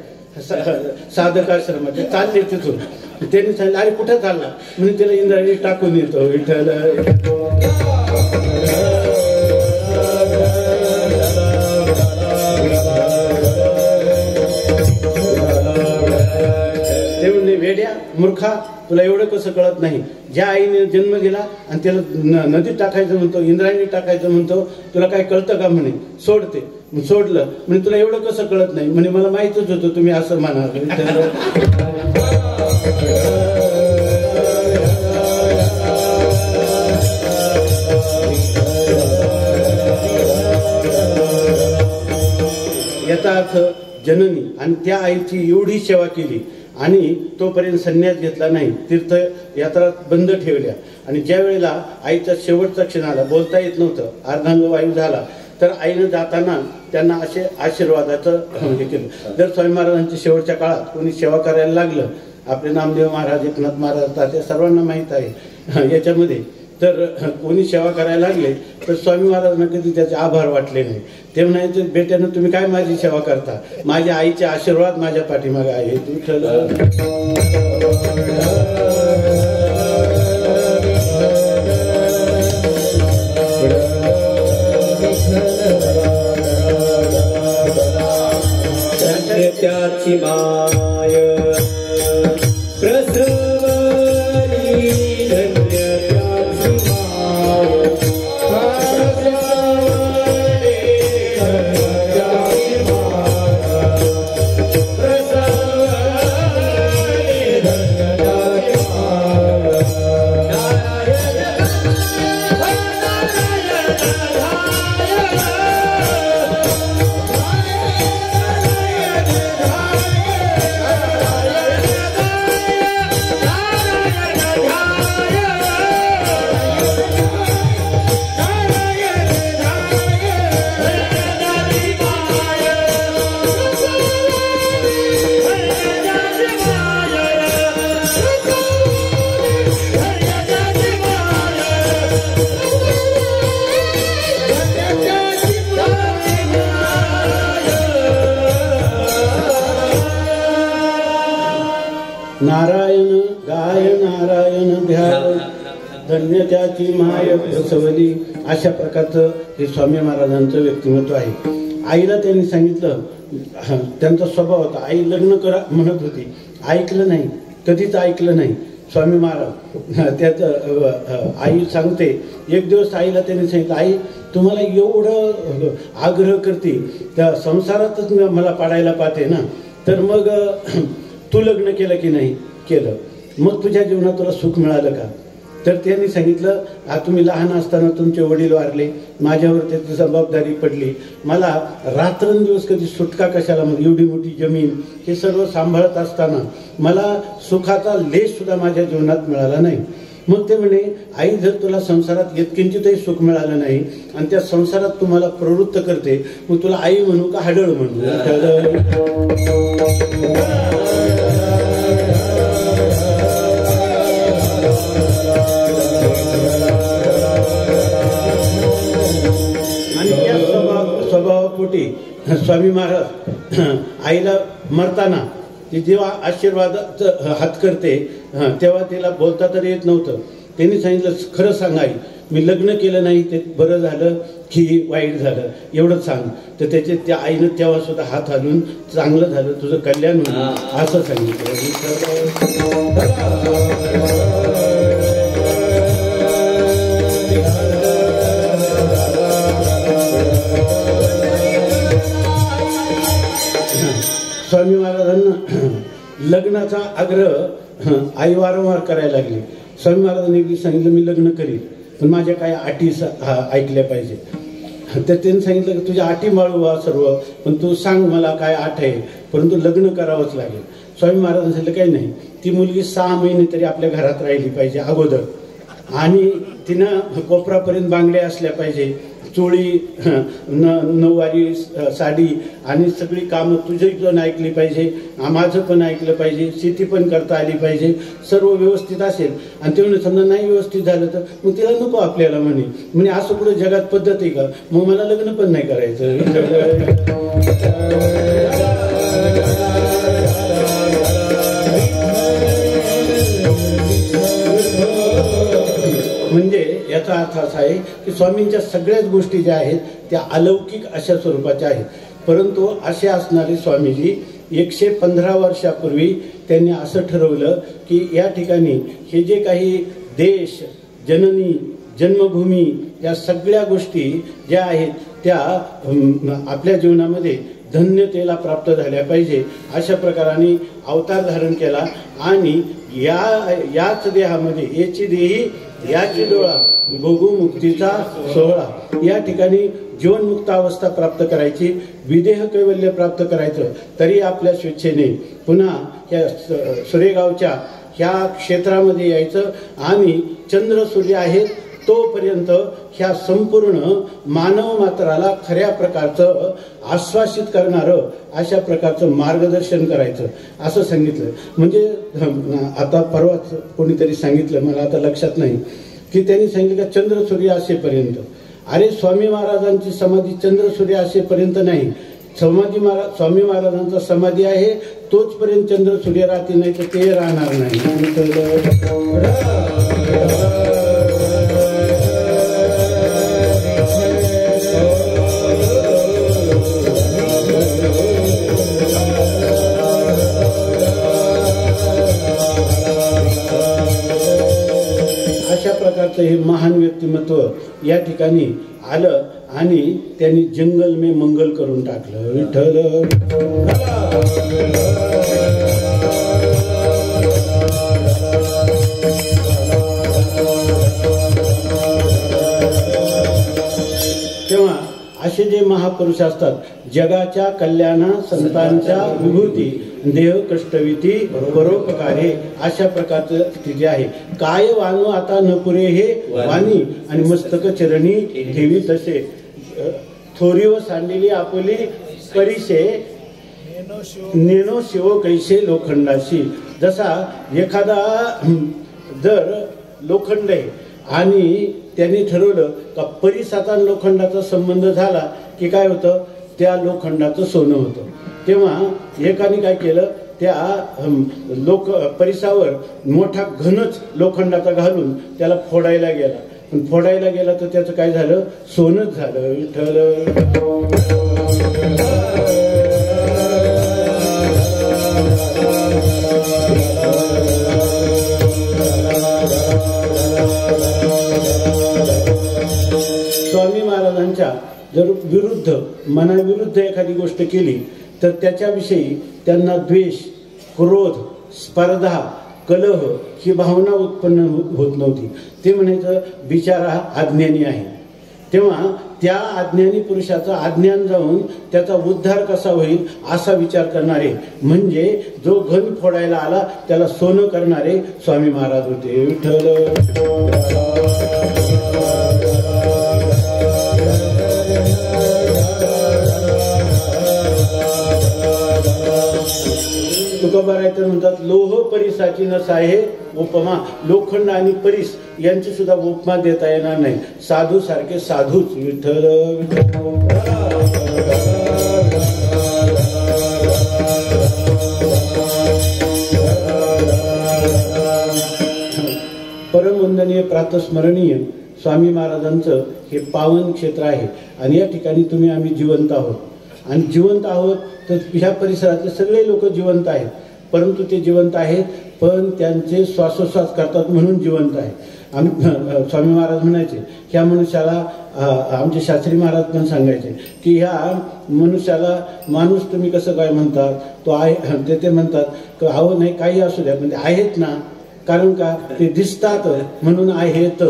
साधक आश्रमाचे, चालले तिथून. त्यांनी सांगितलं अरे कुठं चालला, म्हणजे त्याला इंद्रायणी टाकून येतो विठ्ठल. ते म्हणले वेड्या मूर्खा तुला एवढं कसं कळत नाही, ज्या आईने जन्म दिला आणि त्याला नदीत टाकायचं म्हणतो, इंद्रायणी टाकायचं म्हणतो, तुला काय कळतं का म्हणे. सोडते. सोडलं म्हणजे तुला एवढं कसं कळत नाही म्हणे, मला माहितच होतं तुम्ही असं म्हणा. याचा अर्थ जननी आणि त्या आईची एवढी सेवा केली आणि तोपर्यंत संन्यास घेतला नाही, तीर्थ यात्रा बंद ठेवल्या. आणि ज्या वेळेला आईचा शेवटचा क्षण आला, बोलता येत नव्हतं, अर्धांग वायू झाला, तर आईनं जाताना त्यांना असे आशीर्वादाचं हे केलं. जर स्वामी महाराजांच्या शेवटच्या काळात कोणी सेवा करायला लागलं, आपले नामदेव महाराज, एकनाथ महाराज, तात्या सर्वांना माहीत आहे याच्यामध्ये, तर कोणी सेवा करायला लागले तर स्वामी महाराजांना कधी त्याचे आभार वाटले नाही. ते म्हणायचे बेट्यानं तुम्ही काय माझी सेवा करता, माझ्या आईचे आशीर्वाद माझ्या पाठीमागे आहे. त्याची माय प्रसवली नारायण गाय नारायण ध्यान धन्य त्याची माय प्रसवली. अशा प्रकारचं हे स्वामी महाराजांचं व्यक्तिमत्व आहे. आईला त्यांनी सांगितलं, त्यांचा स्वभाव होता, आई लग्न करा म्हणत होती, ऐकलं नाही, कधीच ऐकलं नाही स्वामी महाराज. त्याचं आई सांगते, एक दिवस आईला त्यांनी सांगितलं, आई तुम्हाला एवढं आग्रह करते त्या संसारातच मला पाडायला पाहते ना, तर मग तू लग्न केलं की नाही केलं, मग तुझ्या जीवनात तुला सुख मिळालं का. तर त्यांनी सांगितलं, तुम्ही लहान असताना तुमचे वडील वारले, माझ्यावर त्याची जबाबदारी पडली, मला रात्रंदिवस कधी सुटका कशाला, एवढी मोठी जमीन हे सर्व सांभाळत असताना मला सुखाचा लेश सुद्धा माझ्या जीवनात मिळाला नाही. मग ते म्हणे, आई जर तुला संसारात यत्किंचितही सुख मिळालं नाही आणि त्या संसारात तुम्हाला प्रवृत्त करते, मग तुला आई म्हणू का हाडळ म्हणू? आणि त्या स्वभावापोटी स्वामी महाराज आईला मरताना ती जेव्हा आशीर्वादाचा हात करते तेव्हा तिला बोलता तर येत नव्हतं. त्यांनी सांगितलं, खरं सांग आई, मी लग्न केलं नाही ते बरं झालं की वाईट झालं, एवढंच सांग. तर त्याचे त्या आईनं तेव्हा सुद्धा हात हलवून, चांगलं झालं, तुझं कल्याण होईल असं सांगितलं. स्वामी महाराजांना लग्नाचा आग्रह आई वारंवार करायला लागली. स्वामी महाराजांनी सांगितलं, मी लग्न करीन पण माझ्या काय अटी ऐकल्या पाहिजे. तर त्यांनी सांगितलं की तुझ्या अटी माळवा सर्व, पण तू सांग मला काय अट आहे, परंतु लग्न करावंच लागेल. स्वामी महाराजांनी सांगितलं, काही नाही, ती मुलगी 6 महिने तरी आपल्या घरात राहिली पाहिजे अगोदर, आणि तिनं कोपरापर्यंत बांगड्या असल्या पाहिजे, चोळी नऊवारी साडी, आणि सगळी कामं तुझी पण ऐकली पाहिजे, माझं पण ऐकलं पाहिजे, शेती पण करता आली पाहिजे, सर्व व्यवस्थित असेल. आणि ते म्हणे, समजा नाही व्यवस्थित झालं तर मग तिला नको आपल्याला म्हणे असं पुढे जगात पद्धत आहे का, मग मला लग्न पण नाही करायचं. म्हणजे याचा अर्थ असा आहे की स्वामींच्या सगळ्याच गोष्टी ज्या आहेत त्या अलौकिक अशा स्वरूपाच्या आहेत. परंतु असे असणारे स्वामीजी 115 वर्षापूर्वी त्यांनी असं ठरवलं की या ठिकाणी हे जे काही देश, जननी, जन्मभूमी, या सगळ्या गोष्टी ज्या आहेत त्या आपल्या जीवनामध्ये धन्यतेला प्राप्त झाल्या पाहिजे, अशा प्रकाराने अवतार धारण केला. आणि याच देहामध्ये याची देही याची डोळा भोगू मुक्तीचा सोहळा, या ठिकाणी जीवनमुक्त अवस्था प्राप्त करायची, विदेह कैवल्य प्राप्त करायचं, तरी आपल्या स्वेच्छेने पुन्हा या सुरेगावच्या ह्या क्षेत्रामध्ये यायचं. आणि चंद्र सूर्य आहेत तोपर्यंत ह्या संपूर्ण मानव मात्राला खऱ्या प्रकारचं आश्वासित करणारं अशा प्रकारचं मार्गदर्शन करायचं असं सांगितलं. म्हणजे आता परवाच कोणीतरी सांगितलं, मला आता लक्षात नाही, की त्यांनी सांगितलं का चंद्र सूर्य असेपर्यंत. अरे स्वामी महाराजांची समाधी चंद्र सूर्य असेपर्यंत नाही, स्वामी महाराजांचा समाधी आहे तोचपर्यंत चंद्र सूर्य राहते, नाही तर ते राहणार नाही. अशा प्रकारचं हे महान व्यक्तिमत्व या ठिकाणी आलं आणि त्यांनी जंगल में मंगल करून टाकलं. विठ्ठल तेव्हा असे जे महापुरुष असतात, जगाच्या कल्याणा संतांच्या विभूती, देह कष्टविती परोपकारे, अशा प्रकारचं स्थिती आहे. काय वाणू आता न पुरे हे वाणी, आणि मस्तक चरणी ठेवी तसे, थोरी व सांडलेली आपली परिशे, नेनो शिव कैसे लोखंडाशी. जसा एखादा जर लोखंड आहे आणि त्यांनी ठरवलं का परिसाचा लोखंडाचा संबंध झाला की काय होतं, त्या लोखंडाचं सोनं होतं. तेव्हा एकाने काय केलं, त्या परिसावर मोठा घनच लोखंडाचा घालून त्याला फोडायला गेला. पण फोडायला गेला तर त्याचं काय झालं, सोनच झालं. विठ्ठल स्वामी महाराजांच्या जर विरुद्ध, मनाविरुद्ध एखादी गोष्ट केली तर त्याच्याविषयी त्यांना द्वेष, क्रोध, स्पर्धा, कलह ही भावना उत्पन्न होत नव्हती. ते म्हणायचं बिचारा अज्ञानी आहे. तेव्हा त्या अज्ञानी पुरुषाचा अज्ञान जाऊन त्याचा उद्धार कसा होईल असा विचार करणारे म्हणजे जो घन फोडायला आला त्याला सोनं करणारे स्वामी महाराज होते. विठ्ठल तुकोबाराय तर म्हणतात लोह परिसाची नसाहे उपमा. लोखंड आणि परीस यांची सुद्धा उपमा देता येणार नाही. साधू सारखे साधूच. विठ्ठल परमवंदनीय प्रातस्मरणीय स्वामी महाराजांचं हे पावन क्षेत्र आहे. आणि या ठिकाणी तुम्ही आम्ही जिवंत आहोत. आणि जिवंत आहोत तर ह्या परिसरातले सगळे लोक जिवंत आहेत. परंतु ते जिवंत आहेत पण त्यांचे श्वासोश्वास करतात म्हणून जिवंत आहे. स्वामी महाराज म्हणायचे ह्या मनुष्याला आमचे शास्त्री महाराज पण सांगायचे की ह्या मनुष्याला माणूस तुम्ही कसं काय म्हणतात तो आहे. ते म्हणतात अहो नाही काही असू द्या म्हणजे आहेत ना. कारण का ते दिसतात म्हणून आहेत.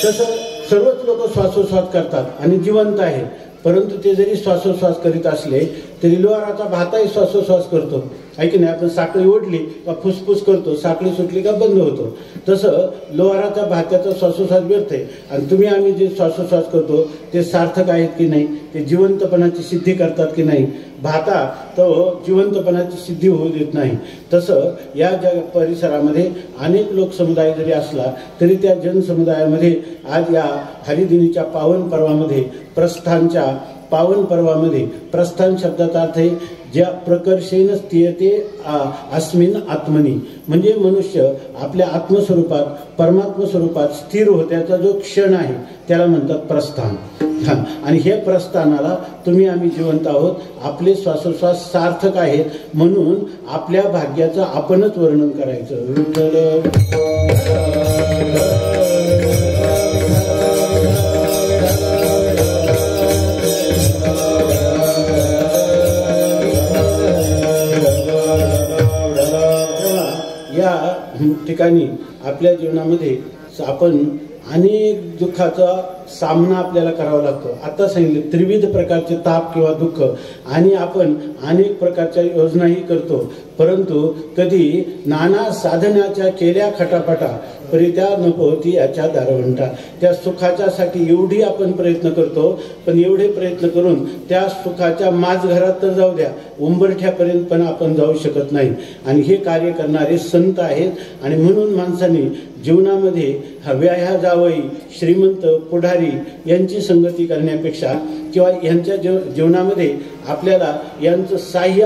तसं सर्वच लोक श्वासोश्वास करतात आणि जिवंत आहेत. परंतु ते जरी श्वासोश्वास करीत असले तरी लोहाराचा भाताही श्वासोश्वास करतो आहे की नाही. आपण साखळी ओढली का फुसफुस करतो, साखळी सुटली का बंद होतो. तसं लोहाराचा भात्याचा श्वासोश्वास व्यर्थ आहे. आणि तुम्ही आम्ही जे श्वासोश्वास करतो ते सार्थक आहेत की नाही, ते जिवंतपणाची सिद्धी करतात की नाही. भाता तो जिवंतपणाची सिद्धी होऊ देत नाही. तसं या जग परिसरामध्ये अनेक लोकसमुदाय जरी असला तरी त्या जनसमुदायामध्ये आज या हरिदिनीच्या पावन पर्वामध्ये प्रस्थानच्या पावन पर्वामध्ये प्रस्थान शब्दाचा अर्थ आहे ज्या प्रकर्षेन स्थियते अस्मिन आत्मनी. म्हणजे मनुष्य आपल्या आत्मस्वरूपात परमात्म स्वरूपात स्थिर होत्याचा जो क्षण आहे त्याला म्हणतात प्रस्थान. आणि हे प्रस्थानाला तुम्ही आम्ही जिवंत आहोत. आपले श्वासोश्वास सार्थक आहेत म्हणून आपल्या भाग्याचं आपणच वर्णन करायचं. या ठिकाणी आपल्या जीवनामध्ये आपण अनेक दुःखाचा सामना आपल्याला करावा लागतो. आता सांगितलं त्रिविध प्रकारचे ताप किंवा दुःख आणि आपण अनेक प्रकारच्या योजनाही करतो. परंतु कधी नाना साधनाच्या केल्या खटापटा परित्या नपोती याच्या दारवंटा. त्या सुखाच्यासाठी एवढी आपण प्रयत्न करतो पण एवढे प्रयत्न करून त्या सुखाच्या माझघरात तर जाऊ द्या उंबरठ्यापर्यंत पण आपण जाऊ शकत नाही. आणि हे कार्य करणारे संत आहेत. आणि म्हणून माणसाने जीवनामध्ये हव्या जावई श्रीमंत पुढारी यांची संगती करण्यापेक्षा किंवा यांच्या जीवनामध्ये आपल्याला यांचं साह्य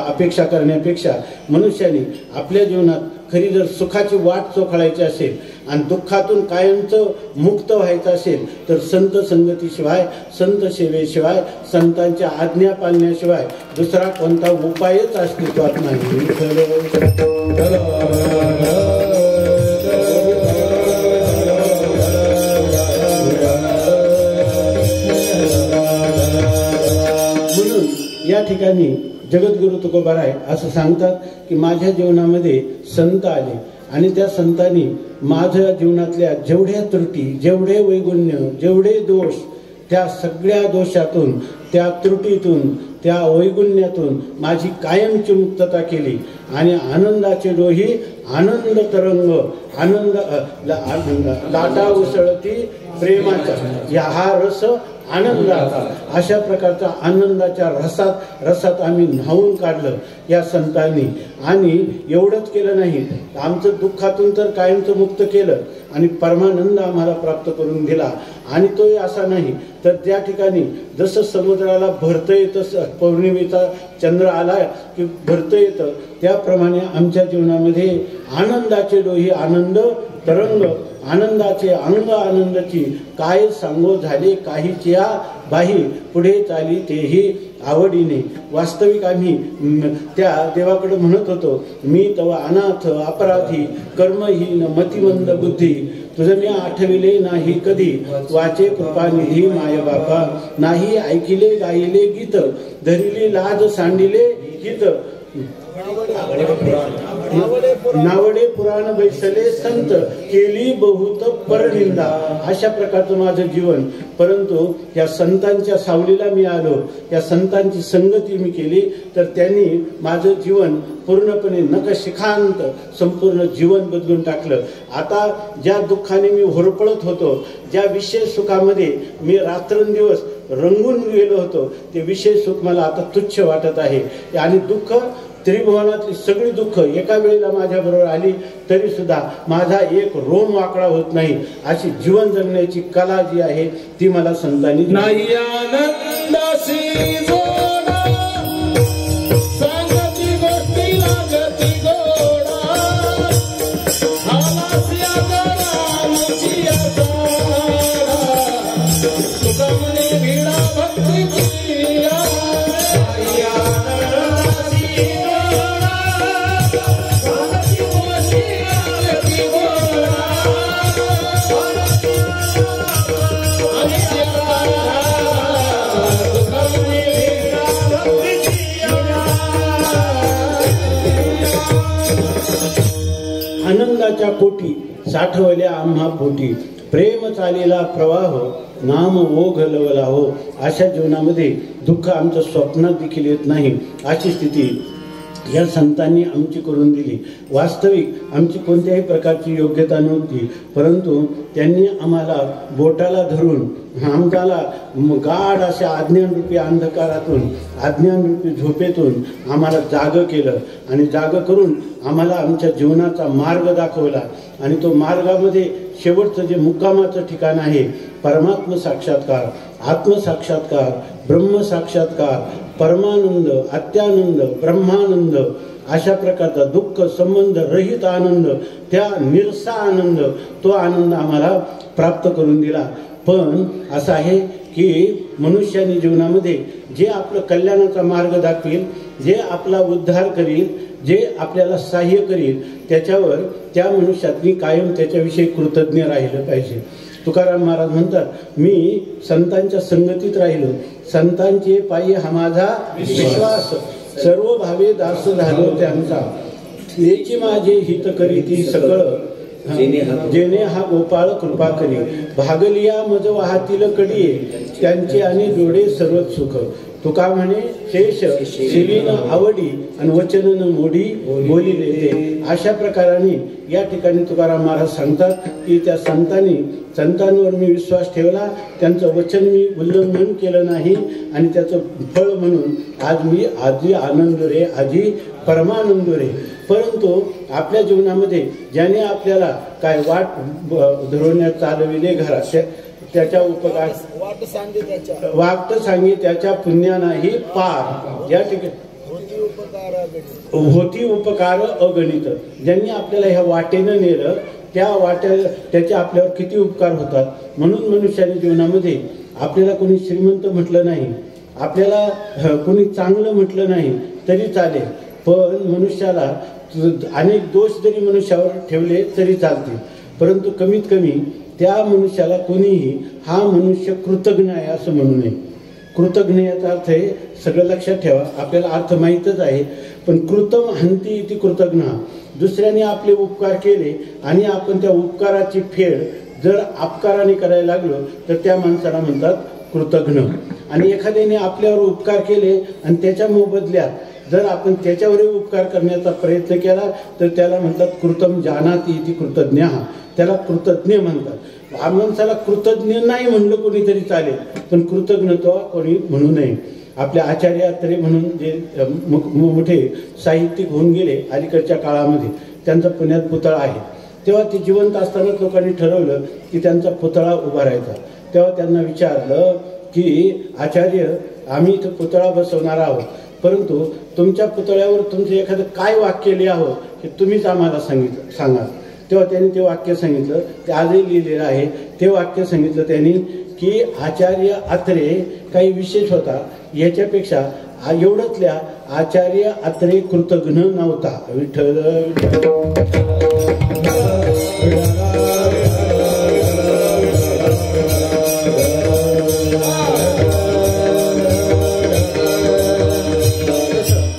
अपेक्षा करण्यापेक्षा मनुष्याने आपल्या जीवनात खरी जर सुखाची वाट चोखाळायची असेल आणि दुःखातून कायमचं मुक्त व्हायचं असेल तर संत संगतीशिवाय संत सेवेशिवाय संतांच्या आज्ञा पाळण्याशिवाय दुसरा कोणता उपायच अस्तित्वात नाही. म्हणून या ठिकाणी जगद्गुरु तुकोबाराय असं सांगतात की माझ्या जीवनामध्ये संत आले आणि त्या संतांनी माझ्या जीवनातल्या जेवढ्या त्रुटी जेवढे वैगुण्य जेवढे दोष त्या सगळ्या दोषातून त्या त्रुटीतून त्या वैगुण्यातून माझी कायमची मुक्तता केली. आणि आनंदाचे डोही आनंद तरंग आनंद लाटा उसळती प्रेमाचा या हा रस आनंदाचा अशा प्रकारचा आनंदाच्या रसात आम्ही न्हावून काढलं या संतांनी. आणि एवढंच केलं नाही आमचं दुःखातून तर कायमचं मुक्त केलं आणि परमानंद आम्हाला प्राप्त करून दिला. आणि तोही असा नाही तर त्या ठिकाणी जसं समुद्राला भरतं येतं पौर्णिमेचा चंद्र आला की भरतं येतं त्याप्रमाणे आमच्या जीवनामध्ये आनंदाचे डोही आनंद तरंग आनंदाचे अंग आनंदाची काय सांगो झाले काहीच्या बाही पुढे चाली तेही आवडीने. वास्तविक आम्ही त्या देवाकडे म्हणत होतो, मी तव अनाथ अपराधी कर्महीन मतिमंद बुद्धी, तुझं मी आठविले नाही कधी, वाचे कृपानिधी माय बापा, नाही ऐकिले गायले गीत, धरिले लाज सांडिले हित, नावडे पुराण बैसले संत, केली बहुत परनिंदा. अशा प्रकारचं माझं जीवन. परंतु या संतांच्या सावलीला मी आलो, या संतांची संगती मी केली, तर त्यांनी माझं जीवन पूर्णपणे नखशिखांत संपूर्ण जीवन बदलून टाकलं. आता ज्या दुःखाने मी होरपळत होतो, ज्या विषय सुखामध्ये मी रात्रंदिवस रंगून गेलो होतो, ते विषय सुख मला आता तुच्छ वाटत आहे. आणि दुःख त्रिभुवनातली सगळी दुःख एका वेळेला माझ्या बरोबर आली तरी सुद्धा माझा एक रोम वाकडा होत नाही. अशी जीवन जगण्याची कला जी आहे ती मला संतांनी नाही आनंदासी जोडा, सांगती गोष्टी लागती गोडा, हालासिया करा मुचिया जोडा, तुका म्हणे भिडा भक्तीची. आनंदाच्या पोटी साठवल्या आम्हा पोटी, प्रेम चालेला प्रवाह नाम ओघ लवला हो. अशा जीवनामध्ये दुःख आमच्या स्वप्नात देखील येत नाही. अशी स्थिती या संतांनी आमची करून दिली. वास्तविक आमची कोणत्याही प्रकारची योग्यता नव्हती, परंतु त्यांनी आम्हाला बोटाला धरून आम्हाला गाढ अशा अज्ञानरूपी अंधकारातून अज्ञानरूपी झोपेतून आम्हाला जागं केलं आणि जागं करून आम्हाला आमच्या जीवनाचा मार्ग दाखवला. आणि तो मार्गामध्ये शेवटचं जे मुक्कामाचं ठिकाण आहे, परमात्म साक्षात्कार, आत्मसाक्षात्कार, ब्रह्मसाक्षात्कार, परमानंद, अत्यानंद, ब्रह्मानंद, अशा प्रकारचा दुःख संबंध रहित आनंद, त्या निरसा आनंद, तो आनंद आम्हाला प्राप्त करून दिला. पण असं आहे की मनुष्याने जीवनामध्ये जे आपलं कल्याणाचा मार्ग दाखवेल, जे आपला उद्धार करील, जे आपल्याला सहाय्य करील, त्याच्यावर त्या मनुष्यातनी कायम त्याच्याविषयी कृतज्ञ राहिलं पाहिजे. तुकाराम महाराज म्हणतात, मी संतांच्या संगतीत राहिलो, संतांचे पायी हा माझा विश्वास, सर्व भावे दास झालो त्यांचा, याची माझे हित करीती सकळ, जेणे हा गोपाळ कृपा करी, भागलिया मज वाहतील कडिये, त्यांचे आणि जोडे सर्व सुख. तुका म्हणे शेष शिलीन आवडी आणि वचन न मोडी बोलिले ते. अशा प्रकाराने या ठिकाणी तुकाराम महाराज सांगतात की त्या संतांवर मी विश्वास ठेवला, त्यांचं वचन मी उल्लंघन केलं नाही आणि त्याचं फळ म्हणून आज मी आजी आनंद रे, आजी परमानंद रे. परंतु आपल्या जीवनामध्ये ज्याने आपल्याला काय वाट धरवण्यात चालविले घरात, त्याच्या उपकार वाट सांगे त्याच्या पुण्या नाही पार. या ठिकाणी होती उपकार अगणित. ज्यांनी आपल्याला ह्या वाटेनं नेलं, त्या त्याचे आपल्यावर किती उपकार होतात. म्हणून मनुष्याने जीवनामध्ये आपल्याला कोणी श्रीमंत म्हटलं नाही, आपल्याला कोणी चांगलं म्हटलं नाही तरी चालेल, पण मनुष्याला अनेक दोष जरी मनुष्यावर ठेवले तरी चालते, परंतु कमीत कमी त्या मनुष्याला कोणीही हा मनुष्य कृतज्ञ आहे असं म्हणू नये. कृतज्ञ याचा अर्थ आहे, सगळं लक्षात ठेवा, आपल्याला अर्थ माहीतच आहे, पण कृतम हंती इति कृतज्ञ. दुसऱ्याने आपले उपकार केले आणि आपण त्या उपकाराची फेड जर अपकाराने करायला लागलो तर त्या माणसाला म्हणतात कृतज्ञ. आणि एखाद्याने आपल्यावर उपकार केले आणि त्याच्या मोबदल्यात जर आपण त्याच्यावरही उपकार करण्याचा प्रयत्न केला तर त्याला म्हणतात कृतम जानाति इति कृतज्ञ. त्याला कृतज्ञ म्हणतात. माणसाला कृतज्ञ नाही म्हणलं कोणीतरी चालेल, पण कृतज्ञत्व कोणी म्हणू नये. आपल्या आचार्य अत्रे म्हणून जे मोठे साहित्यिक होऊन गेले अलीकडच्या काळामध्ये, त्यांचा पुण्यात पुतळा आहे. तेव्हा ते जिवंत असतानाच लोकांनी ठरवलं की त्यांचा पुतळा उभारायचा. तेव्हा त्यांना विचारलं की आचार्य, आम्ही इथं पुतळा बसवणार आहोत, परंतु तुमच्या पुतळ्यावर तुमचं एखादं काय वाक्य लिहावं हे तुम्हीच आम्हाला सांगा. तेव्हा त्यांनी ते वाक्य सांगितलं, ते आजही लिहिलेलं आहे. ते वाक्य सांगितलं त्यांनी की आचार्य अत्रे काही विशेष होता, याच्यापेक्षा एवढंच लिहा, आचार्य अत्रे कृतघ्न नव्हता. विठ्ठल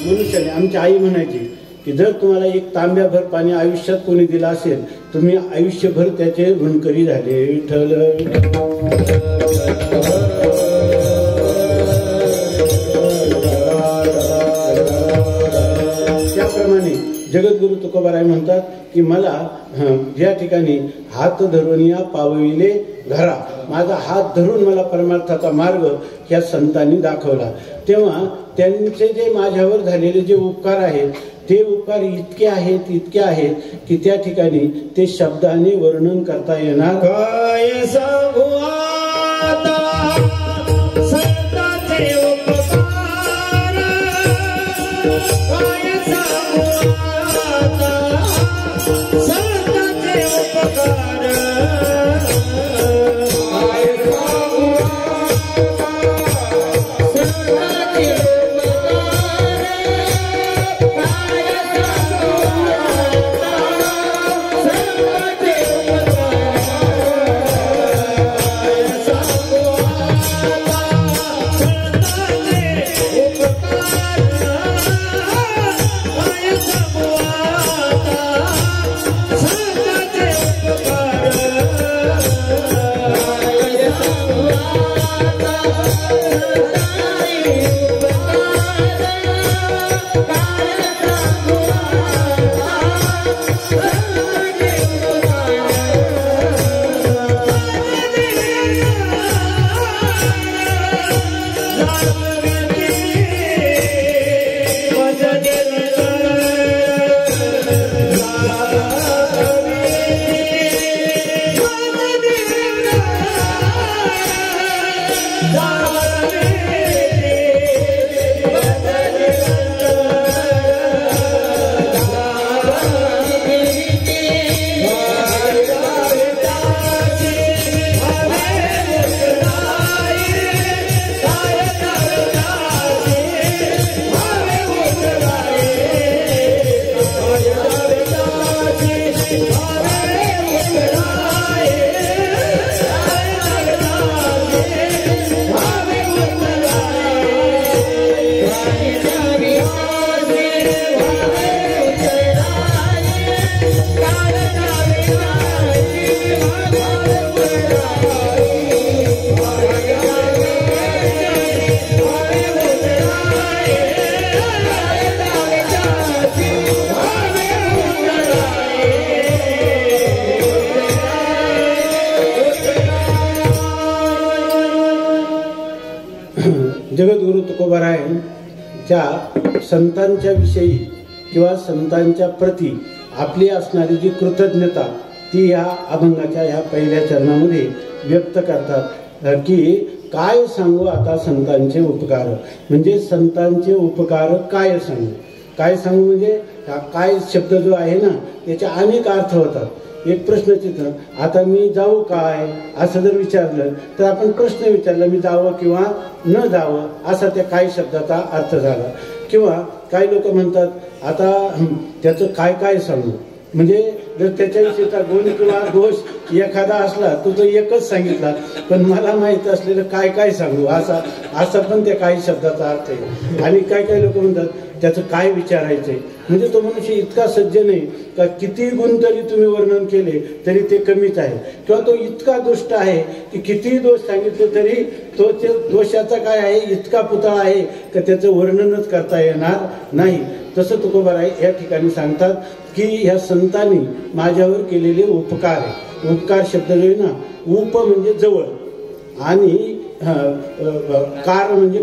मनुष्याने, आमची आई म्हणायची की जर तुम्हाला एक तांब्याभर पाणी आयुष्यात कोणी दिलं असेल, तुम्ही आयुष्यभर त्याचे ऋणकरी झाले. विठ्ठल त्याप्रमाणे जगद्गुरु तुकोबाराय म्हणतात की मला ज्या ठिकाणी हात धरून या पावविले घरा, माझा हात धरून मला परमार्थाचा मार्ग ह्या संतांनी दाखवला. तेव्हा त्यांचे जे माझ्यावर झालेले जे उपकार आहेत, ते उपकार इतके आहेत की त्या ठिकाणी ते शब्दाने वर्णन करता येणार. काय सांगू आता संतांचे उपकार, काय सांगू आता संतांचे उपकार, काय सांगू संतांचे जगद्गुरु तुकोबारायांच्या संतांच्या विषयी किंवा संतांच्या प्रती आपली असणारी जी कृतज्ञता ती या अभंगाच्या ह्या पहिल्या चरणामध्ये व्यक्त करतात की काय सांगू आता संतांचे उपकार. म्हणजे संतांचे उपकार काय सांगू म्हणजे काय शब्द जो आहे ना त्याचे अनेक अर्थ होतात. एक प्रश्नचिन्ह, आता मी जाऊ काय असं जर विचारलं तर आपण प्रश्न विचारला, मी जावं किंवा न जावं असा त्या काही शब्दाचा अर्थ झाला. किंवा काही लोक म्हणतात आता त्याचं काय सांगू, म्हणजे जर त्याच्याविषयीचा गुण किंवा दोष एखादा असला तो एकच सांगितला, पण मला माहीत असलेलं काय सांगू असा पण त्या काही शब्दाचा अर्थ आहे. आणि काही लोक म्हणतात त्याचं काय विचारायचंय, म्हणजे तो मनुष्य इतका सज्जन आहे का किती गुण तरी तुम्ही वर्णन केले तरी ते कमीच आहे, किंवा तो इतका दुष्ट आहे की कितीही दोष सांगितले तरी तो त्या दोषाचा काय आहे इतका पुतळा आहे का त्याचं वर्णनच करता येणार नाही. तसं तुकोबाराय या ठिकाणी सांगतात की ह्या संतांनी माझ्यावर केलेले उपकार आहे. उपकार शब्द जो आहे ना, उप म्हणजे जवळ आणि कार म्हणजे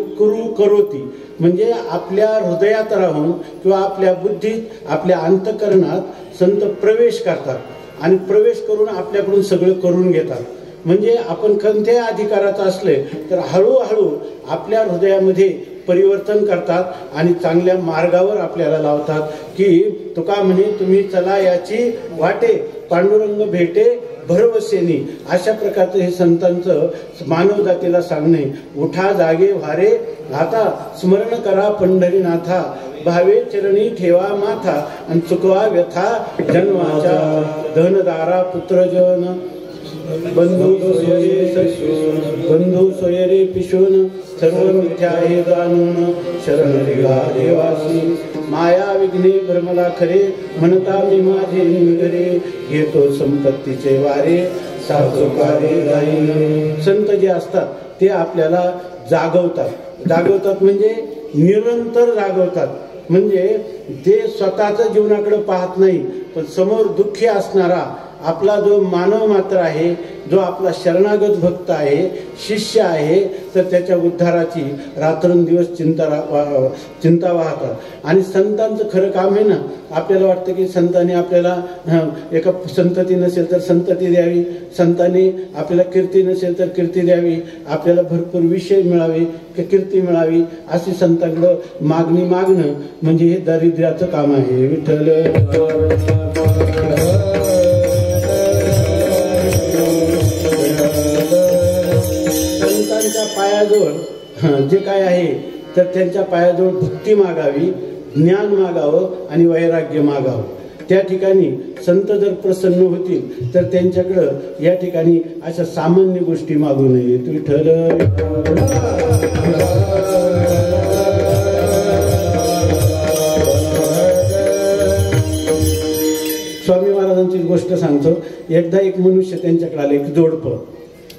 करोती, म्हणजे आपल्या हृदयात राहून किंवा आपल्या बुद्धीत आपल्या अंतःकरणात संत प्रवेश करतात आणि प्रवेश करून आपल्याकडून सगळं करून घेतात. म्हणजे आपण कोणत्याही अधिकारात असले तर हळूहळू आपल्या हृदयामध्ये परिवर्तन करतात आणि चांगल्या मार्गावर आपल्याला लावतात की तुका म्हणे तुम्ही चला याची वाटे पांडुरंग भेटे भरवसेनी. अशा प्रकारचं हे संतांचं मानव जातीला सांगणे. उठा जागे व्हारे आता स्मरण करा पंढरीनाथा भावे चरणी ठेवा माथा आणि चुकवा व्यथा जन्माच्या धनदारा पुत्रजन बंधू सोयरे पिशोन सर्व मिथ्या हे जाणून शरण रेगा देवासी माया विघ्ने भ्रमला खरे म्हणता मी माझे निगरे घेतो संपत्तीचे वारे साधुकारे जाईल. संत जे असतात ते आपल्याला जागवतात म्हणजे निरंतर जागवतात. म्हणजे ते स्वतःच्या जीवनाकडे पाहत नाही पण समोर दुःखी असणारा आपला जो मानव मात्र आहे, जो आपला शरणागत भक्त आहे, शिष्य आहे, तर त्याच्या उद्धाराची रात्रंदिवस चिंता वाहतात. आणि संतांचं खरं काम आहे ना, आपल्याला वाटतं की संतांनी आपल्याला एका संतती नसेल तर संतती द्यावी, संतांनी आपल्याला कीर्ती नसेल तर कीर्ती द्यावी, आपल्याला भरपूर विषय मिळावे की कीर्ती मिळावी, अशी संतांकडं मागणं म्हणजे हे दारिद्र्याचं काम आहे. विठ्ठल संतांच्या पायाजवळ जे काय आहे तर त्यांच्या पायाजवळ भक्ती मागावी, ज्ञान मागावं आणि वैराग्य मागावं. त्या ठिकाणी संत जर प्रसन्न होतील तर त्यांच्याकडं या ठिकाणी अशा सामान्य गोष्टी मागू नयेत. विठ्ठल स्वामी महाराजांची गोष्ट सांगतो. एकदा एक मनुष्य त्यांच्याकडे आले, एक जोडपं.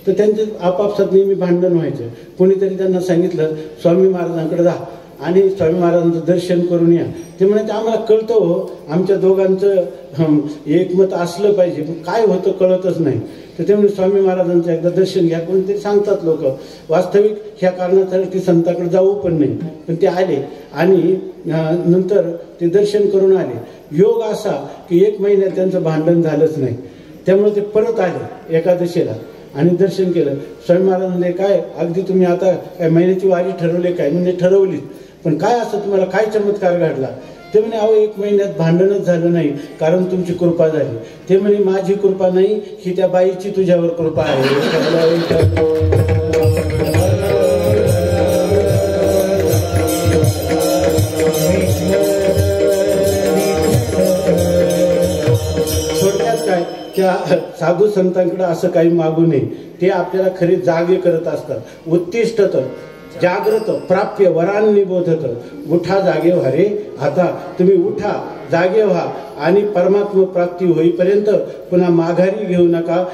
तर त्यांचे आपापसात नेहमी भांडण व्हायचं. कोणीतरी त्यांना सांगितलं स्वामी महाराजांकडे जा आणि स्वामी महाराजांचं दर्शन करून या. ते म्हणायचे आम्हाला कळतं हो, आमच्या दोघांचं एकमत असलं पाहिजे, पण काय होतं कळतच नाही. तर ते म्हणजे स्वामी महाराजांचं एकदा दर्शन घ्या. कोणीतरी सांगतात लोक. वास्तविक ह्या कारणासाठी संतांकडे जाऊ पण नाही, पण ते आले आणि नंतर ते दर्शन करून आले. योग असा की 1 महिन्यात त्यांचं भांडण झालंच नाही. त्यामुळे ते परत आले एकादशीला आणि दर्शन केलं. स्वामी महाराजांनी काय अगदी तुम्ही आता काय महिन्याची वारी ठरवली काय? म्हणजे ठरवलीच, पण काय असं तुम्हाला काय चमत्कार घडला? ते म्हणे अहो 1 महिन्यात भांडणच झालं नाही कारण तुमची कृपा झाली. ते म्हणे माझी कृपा नाही, ही त्या बाईची तुझ्यावर कृपा आहे. काय त्या साधू संतांकडे असं काही मागू नये. ते आपल्याला खरे जागे करत असतात. उत्तिष्ठत जागृत प्राप्य वरांनी बोधत. उठा जागे व्हा रे आता, तुम्ही उठा जागे व्हा आणि परमात्मा प्राप्ती होईपर्यंत पुन्हा माघारी घेऊ नका.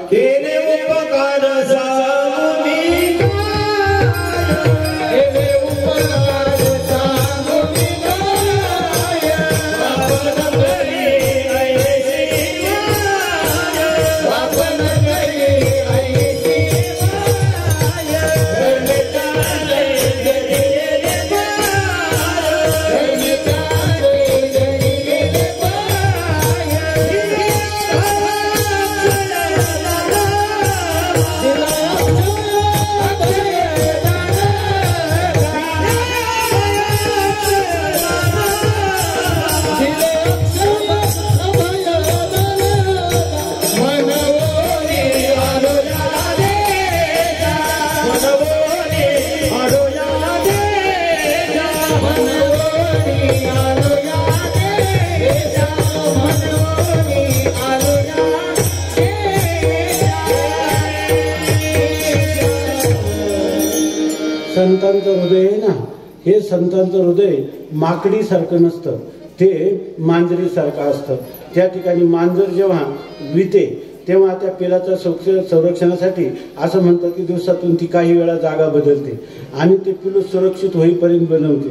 संतांचं हृदय आहे ना, हे संतांचं हृदय माकडीसारखं नसतं, ते मांजरीसारखं असतं. त्या ठिकाणी मांजर जेव्हा विते तेव्हा त्या पिलाच्या संरक्षणासाठी असं म्हणतात की दिवसातून ती काही वेळा जागा बदलते आणि ते पिलू सुरक्षित होईपर्यंत बनवते.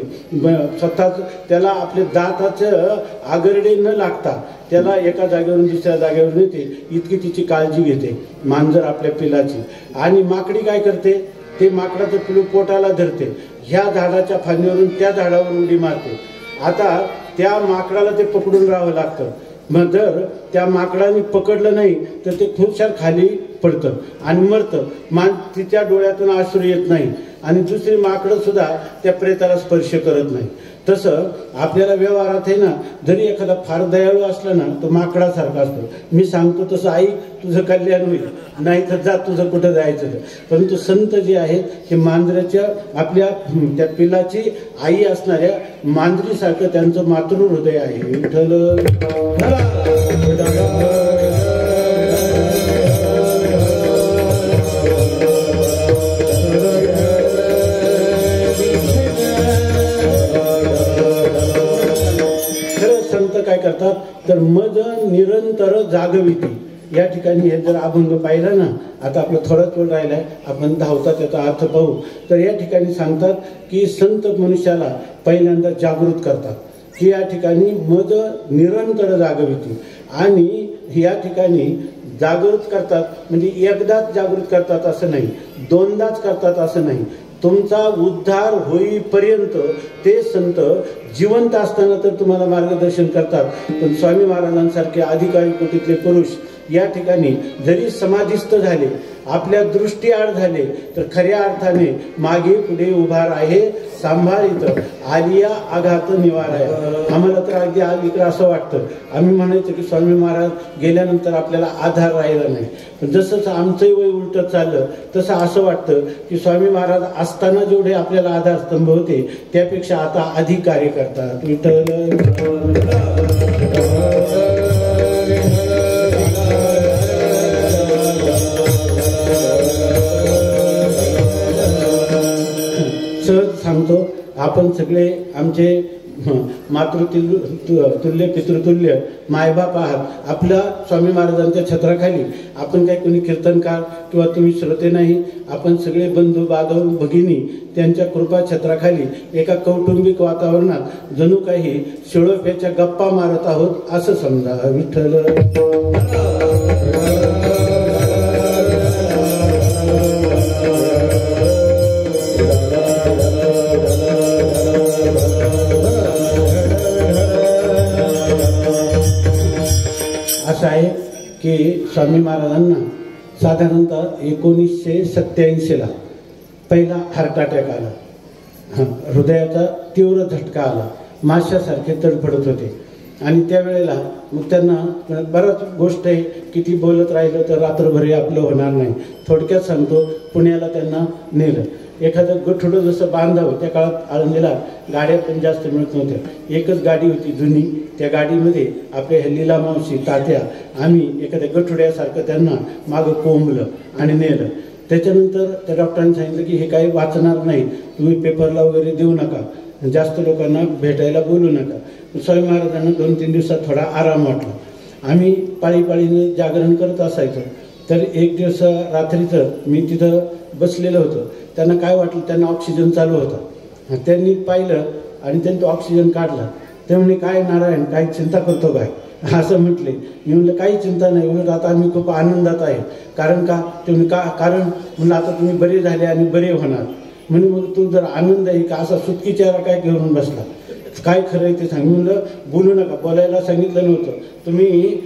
स्वतःच त्याला आपल्या दाताचं आगरडे न लागता त्याला एका जागेवरून दुसऱ्या जागेवर नेते, इतकी तिची काळजी घेते मांजर आपल्या पिलाची. आणि माकडी काय करते, ते माकडाचं पिलू पोटाला धरते, ह्या झाडाच्या फांदीवरून त्या झाडावर उडी मारते. आता त्या माकडाला ते पकडून राहावं लागतं. मग जर त्या माकडाने पकडलं नाही तर ते खुर्शात खाली पडतं आणि मरतं. तिच्या डोळ्यातून अश्रू येत नाही आणि दुसरी माकडं सुद्धा त्या प्रेताला स्पर्श करत नाही. तसं आपल्याला व्यवहारात आहे ना, जरी एखादा फार दयाळू असला ना तो माकडासारखा असतो. मी सांगतो तसं आई तुझं कल्याण होईल, नाही तर जा तुझं कुठं जायचं तर. परंतु संत जे आहेत हे मांजराच्या आपल्या त्या पिलाची आई असणाऱ्या मांजरीसारखं त्यांचं मातृ हृदय आहे. विठ्ठल काय करतात तर मज निरंतर जागविती. या ठिकाणी हे जर अभंग पाहिला ना, आता आपलं थोडाच वेळ राहिलाय, आपण धावता त्याचा अर्थ पाहू. तर या ठिकाणी सांगतात की संत मनुष्याला पहिल्यांदा जागृत करतात की या ठिकाणी मज निरंतर जागविती. आणि या ठिकाणी जागृत करतात म्हणजे एकदाच जागृत करतात असं नाही, दोनदाच करतात असं नाही. तुमचा उद्धार होईपर्यंत ते संत जिवंत असताना तर तुम्हाला मार्गदर्शन करतात. पण स्वामी महाराजांसारखे अधिकारी कोटीतले पुरुष या ठिकाणी जरी समाधिस्थ झाले, आपल्या दृष्टीआड झाले, तर खऱ्या अर्थाने मागे पुढे उभा आहे, सांभाळित आलिया आघात निवार आहे. आम्हाला तर अगदी आज इकडं असं वाटतं, आम्ही म्हणायचं की स्वामी महाराज गेल्यानंतर आपल्याला आधार राहिला नाही. पण जसं आमचंही वय उलटत चाललं तसं असं वाटतं की स्वामी महाराज असताना जेवढे आपल्याला आधारस्तंभ होते त्यापेक्षा आता अधिक कार्य करतात. विठ्ठल सहज सांगतो, आपण सगळे आमचे मातृतुल्य पितृतुल्य मायबाप आहात. आपल्या स्वामी महाराजांच्या छत्राखाली आपण काही कोणी कीर्तनकार किंवा तुम्ही श्रोते नाही, आपण सगळे बंधू बांधव भगिनी त्यांच्या कृपा छत्राखाली एका कौटुंबिक वातावरणात जणू काही शिळोफ्याच्या गप्पा मारत आहोत असं समजा. विठ्ठल असं आहे की स्वामी महाराजांना साधारणतः 1987ला पहिला हार्ट अटॅक आला. हृदयाचा तीव्र झटका आला, माशासारखे तडफडत होते. आणि त्यावेळेला मग त्यांना बराच गोष्ट आहे, किती बोलत राहिलं तर रात्रभर आपलं होणार नाही. थोडक्यात सांगतो, पुण्याला त्यांना नेलं. एखादं गठुडं जसं बांधावं, त्या काळात आळंदीला गाड्या पण जास्त मिळत नव्हत्या. एकच गाडी होती जुनी, त्या गाडीमध्ये आपल्या लीला मावशी तात्या आम्ही एखाद्या गठुड्यासारखं त्यांना मागं कोंबलं आणि नेलं. त्याच्यानंतर त्या डॉक्टरांनी सांगितलं की हे काही वाचणार नाही, तुम्ही पेपरला वगैरे देऊ नका, जास्त लोकांना भेटायला बोलू नका. स्वामी महाराजांना 2-3 दिवसात थोडा आराम वाटला. आम्ही पाळीपाळीने जागरण करत असायचो. तर एक दिवस रात्रीचं मी तिथं बसलेलं होतं. त्यांना काय वाटलं, त्यांना ऑक्सिजन चालू होता. त्यांनी पाहिलं आणि त्यांनी तो ऑक्सिजन काढला. ते म्हणे, काय नारायण, काही चिंता करतो काय, असं म्हटले. मी म्हटलं काही चिंता नाही, उलट आता आम्ही खूप आनंदात आहे. कारण का तुम्ही कारण म्हणलं आता तुम्ही बरे झाले आणि बरे होणार. म्हणे मग तू जर आनंद आहे का, असा सुटकी चेहरा काय घेऊन बसला, काय खरं आहे ते सांग. म्हणलं बोलू नका, बोलायला सांगितलं नव्हतं, तुम्ही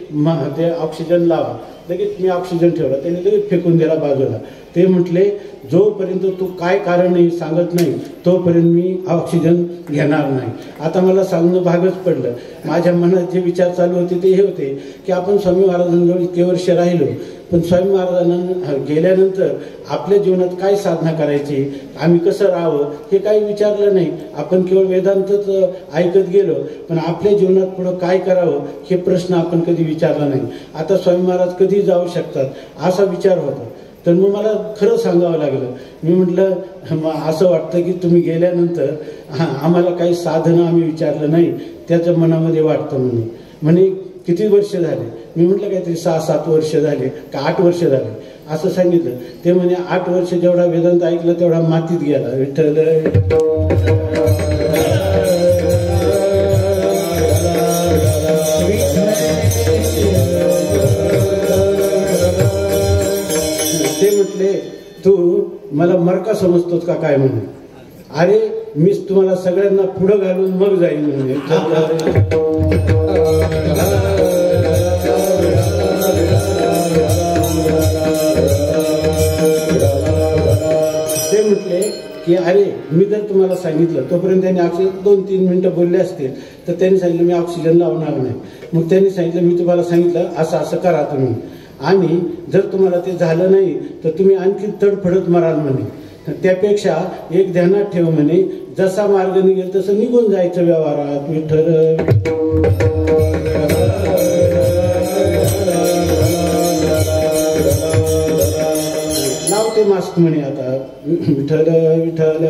ते ऑक्सिजन लावा. लगेच मी ऑक्सिजन ठेवला, त्यांनी लगेच फेकून दिला बाजूला. ते म्हटले, जोपर्यंत तू काय कारण आहे सांगत नाही तोपर्यंत मी ऑक्सिजन घेणार नाही. आता मला सांगणं भागच पडलं. माझ्या मनात जे विचार चालू होते ते हे होते की आपण स्वामी महाराजांजवळ इतके वर्ष राहिलो, पण स्वामी महाराजांना गेल्यानंतर आपल्या जीवनात काय साधना करायची, आम्ही कसं राहावं हे काही विचारलं नाही. आपण केवळ वेदांतच ऐकत गेलो, पण आपल्या जीवनात पुढं काय करावं हे प्रश्न आपण कधी विचारला नाही. आता स्वामी महाराज कधी जाऊ शकतात असा विचार होता. तर मग मला खरं सांगावं लागलं. मी म्हटलं असं वाटतं की तुम्ही गेल्यानंतर आम्हाला काही साधनं आम्ही विचारलं नाही, त्याचं मनामध्ये वाटतं. म्हणे किती वर्ष झाले. मी म्हटलं काहीतरी 6-7 वर्ष झाले का 8 वर्ष झाले असं सांगितलं. ते म्हणे 8 वर्ष जेवढा वेदांत ऐकलं तेवढा मातीत गेला. विठ्ठल ते म्हटले, तू मला मरका समजतोस का काय म्हणे. अरे मीच तुम्हाला सगळ्यांना पुढं घालून मग जाईल म्हणे. की अरे मी जर तुम्हाला सांगितलं, तोपर्यंत त्यांनी ऑक्सिजन 2-3 मिनिटं बोलले असतील तर त्यांनी सांगितलं मी ऑक्सिजन लावणार नाही. मग त्यांनी सांगितलं मी तुम्हाला सांगितलं असं असं करा तुम्ही, आणि जर तुम्हाला ते झालं नाही तर तुम्ही आणखी तडफडत मराल म्हणे. त्यापेक्षा एक ध्यानात ठेव म्हणे, जसा मार्ग निघेल तसं निघून जायचं व्यवहारात. विठ्ठल लावते मास्क म्हणे आता. विठ्ठल विठ्ठल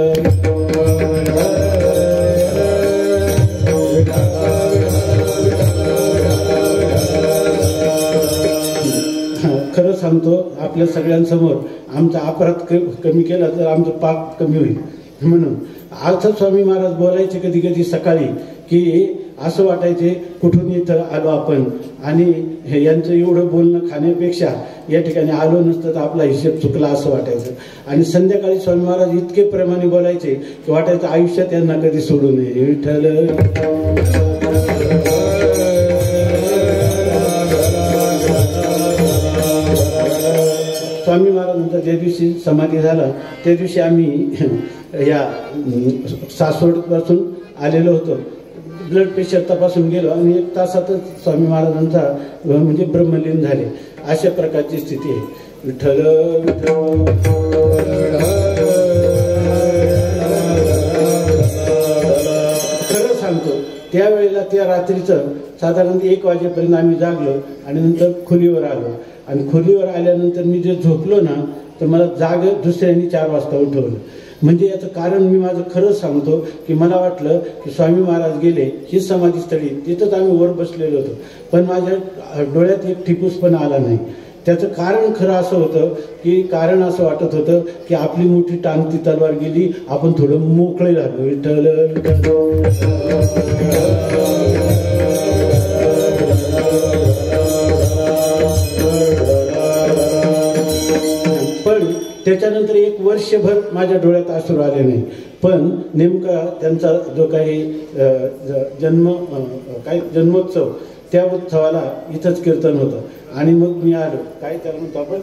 खरं सांगतो आपल्या सगळ्यांसमोर, आमचा अपराध कमी केला तर आमचं पाप कमी होईल. म्हणून आज स्वामी महाराज बोलायचे कधी कधी सकाळी की असं वाटायचे कुठून इथं आलो आपण, आणि यांचं एवढं बोलणं खाण्यापेक्षा या ठिकाणी आलो नसतं तर आपला हिशेब चुकला असं वाटायचं. आणि संध्याकाळी स्वामी महाराज इतके प्रेमाने बोलायचे की वाटायचं आयुष्यात यांना कधी सोडू नये. विठ्ठल स्वामी महाराजांचा ज्या दिवशी समाधी झाला त्या दिवशी आम्ही या सासवडपासून आलेलो होतो. ब्लड प्रेशर तपासून गेलो आणि 1 तासातच स्वामी महाराजांचा म्हणजे ब्रह्मलीन झाले. अशा प्रकारची स्थिती आहे. विठ्ठल खरं सांगतो त्यावेळेला त्या रात्रीचं साधारण 1 वाजेपर्यंत आम्ही जागलो आणि नंतर खोलीवर आलो. आणि खोलीवर आल्यानंतर मी जे झोपलो ना तर मला जाग दुसऱ्यांनी 4 वाजता उठवलं. म्हणजे याचं कारण मी माझं खरंच सांगतो की मला वाटलं की स्वामी महाराज गेले ही समाधीस्थळी, तिथंच आम्ही वर बसलेलो होतो, पण माझ्या डोळ्यात एक ठिपूस पण आला नाही. त्याचं कारण खरं असं होतं की कारण असं वाटत होतं की आपली मोठी टांगती तलवार गेली, आपण थोडं मोकळे झालो. विठ्ठल पण त्याच्यानंतर 1 वर्षभर माझ्या डोळ्यात अश्रू आले नाही. पण नेमका त्यांचा जो काही जन्मोत्सव, त्या उत्सवाला इथंच कीर्तन होतं आणि मग मी आलो. काय त्याला म्हणतो आपण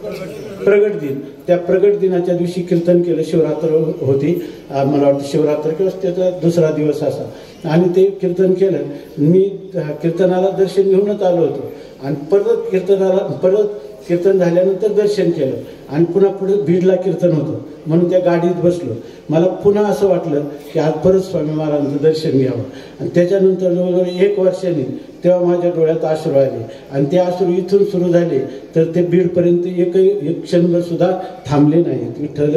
प्रगट दिन. त्या प्रगट दिनाच्या दिवशी कीर्तन केलं. शिवरात्र होती, मला वाटतं शिवरात्र किंवा त्याचा दुसरा दिवस असा, आणि ते कीर्तन केलं. मी कीर्तनाला दर्शन घेऊनच आलो होतो आणि परत कीर्तन झाल्यानंतर दर्शन केलं आणि पुन्हा पुढे बीडला कीर्तन होतं म्हणून त्या गाडीत बसलो. मला पुन्हा असं वाटलं की आज परत स्वामी महाराजांचं दर्शन घ्यावं. आणि त्याच्यानंतर जवळजवळ 1 वर्षांनी तेव्हा माझ्या डोळ्यात अश्रू आले आणि ते अश्रू इथून सुरू झाले तर ते बीडपर्यंत एक क्षणभर सुद्धा थांबले नाहीत. विठ्ठल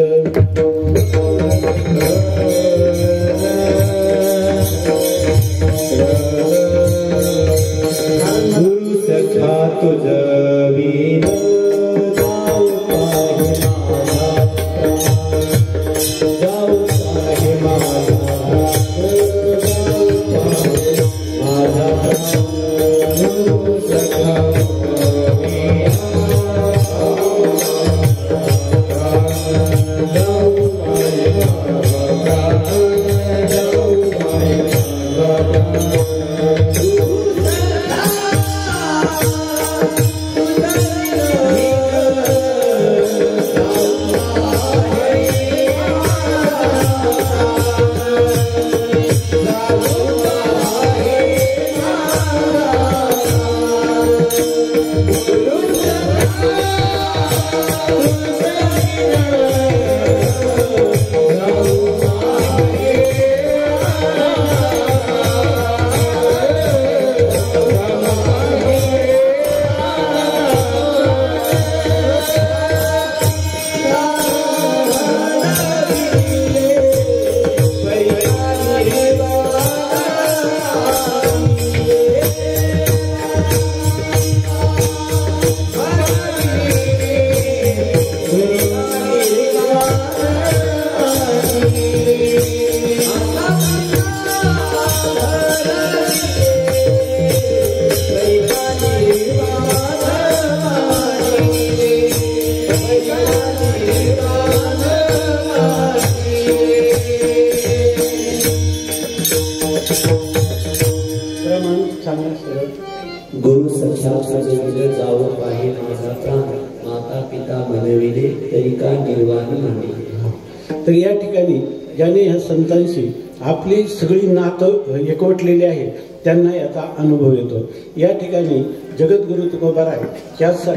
गुरु सख्या जाऊ पाहे माझा प्राण, माता पिता मनविले तरी का निर्वाण मांडले. तर या ठिकाणी ज्याने ह्या संतांशी आपली सगळी नातं एकवटलेली आहे त्यांना याचा अनुभव येतो. या ठिकाणी जगद्गुरु तुकोबाराय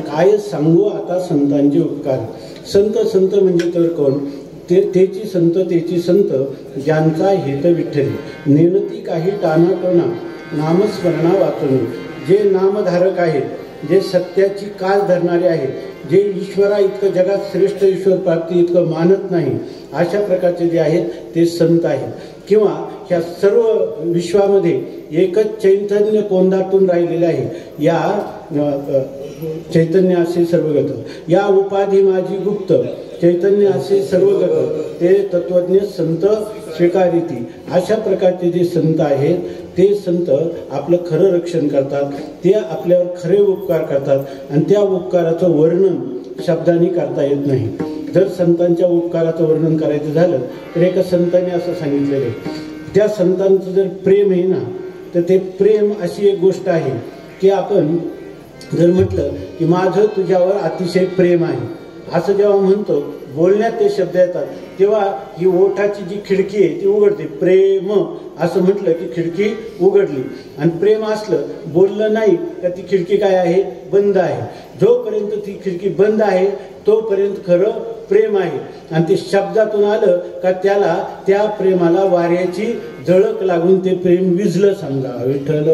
काय सांगू आता संतांचे उपकार. संत संत म्हणजे तर कोण? तेची संत ज्यांचा हेत विठ्ठली नेणती काही टाणाटोणा नामस्मरणा वाचून. जे नामधारक आहेत, जे सत्याची कास धरणारे आहेत, जे ईश्वरा इतकं जगात श्रेष्ठ ईश्वर प्राप्ती इतकं मानत नाही, अशा प्रकारचे जे आहेत ते संत आहेत. किंवा ह्या सर्व विश्वामध्ये एकच चैतन्य कोंडातून राहिलेले आहे. या चैतन्य असे सर्वगत, या उपाधी माझी गुप्त चैतन्य असे सर्वगत, ते तत्वज्ञ संत स्वीकारिती. अशा प्रकारचे जे संत आहेत ते संत आपलं खरं रक्षण करतात. ते आपल्यावर खरे उपकार करतात आणि त्या उपकाराचं वर्णन शब्दांनी करता येत नाही. जर संतांच्या उपकाराचं वर्णन करायचं झालं तर एका संतांनी असं सांगितलेलं आहे, त्या संतांचं जर प्रेम आहे ना, तर ते प्रेम अशी एक गोष्ट आहे की आपण जर म्हटलं की माझं तुझ्यावर अतिशय प्रेम आहे, असं जेव्हा म्हणतो, बोलण्यात ते शब्द येतात, तेव्हा ही ओठाची जी खिडकी आहे ती उघडते. प्रेम असं म्हटलं की खिडकी उघडली. आणि प्रेम असलं, बोललं नाही का ती खिडकी काय आहे? बंद आहे. जोपर्यंत ती खिडकी बंद आहे तोपर्यंत खरं प्रेम आहे. आणि ते शब्दातून आलं का त्याला, त्या प्रेमाला वाऱ्याची झळक लागून ते प्रेम विझलं. समजा विठ्ठल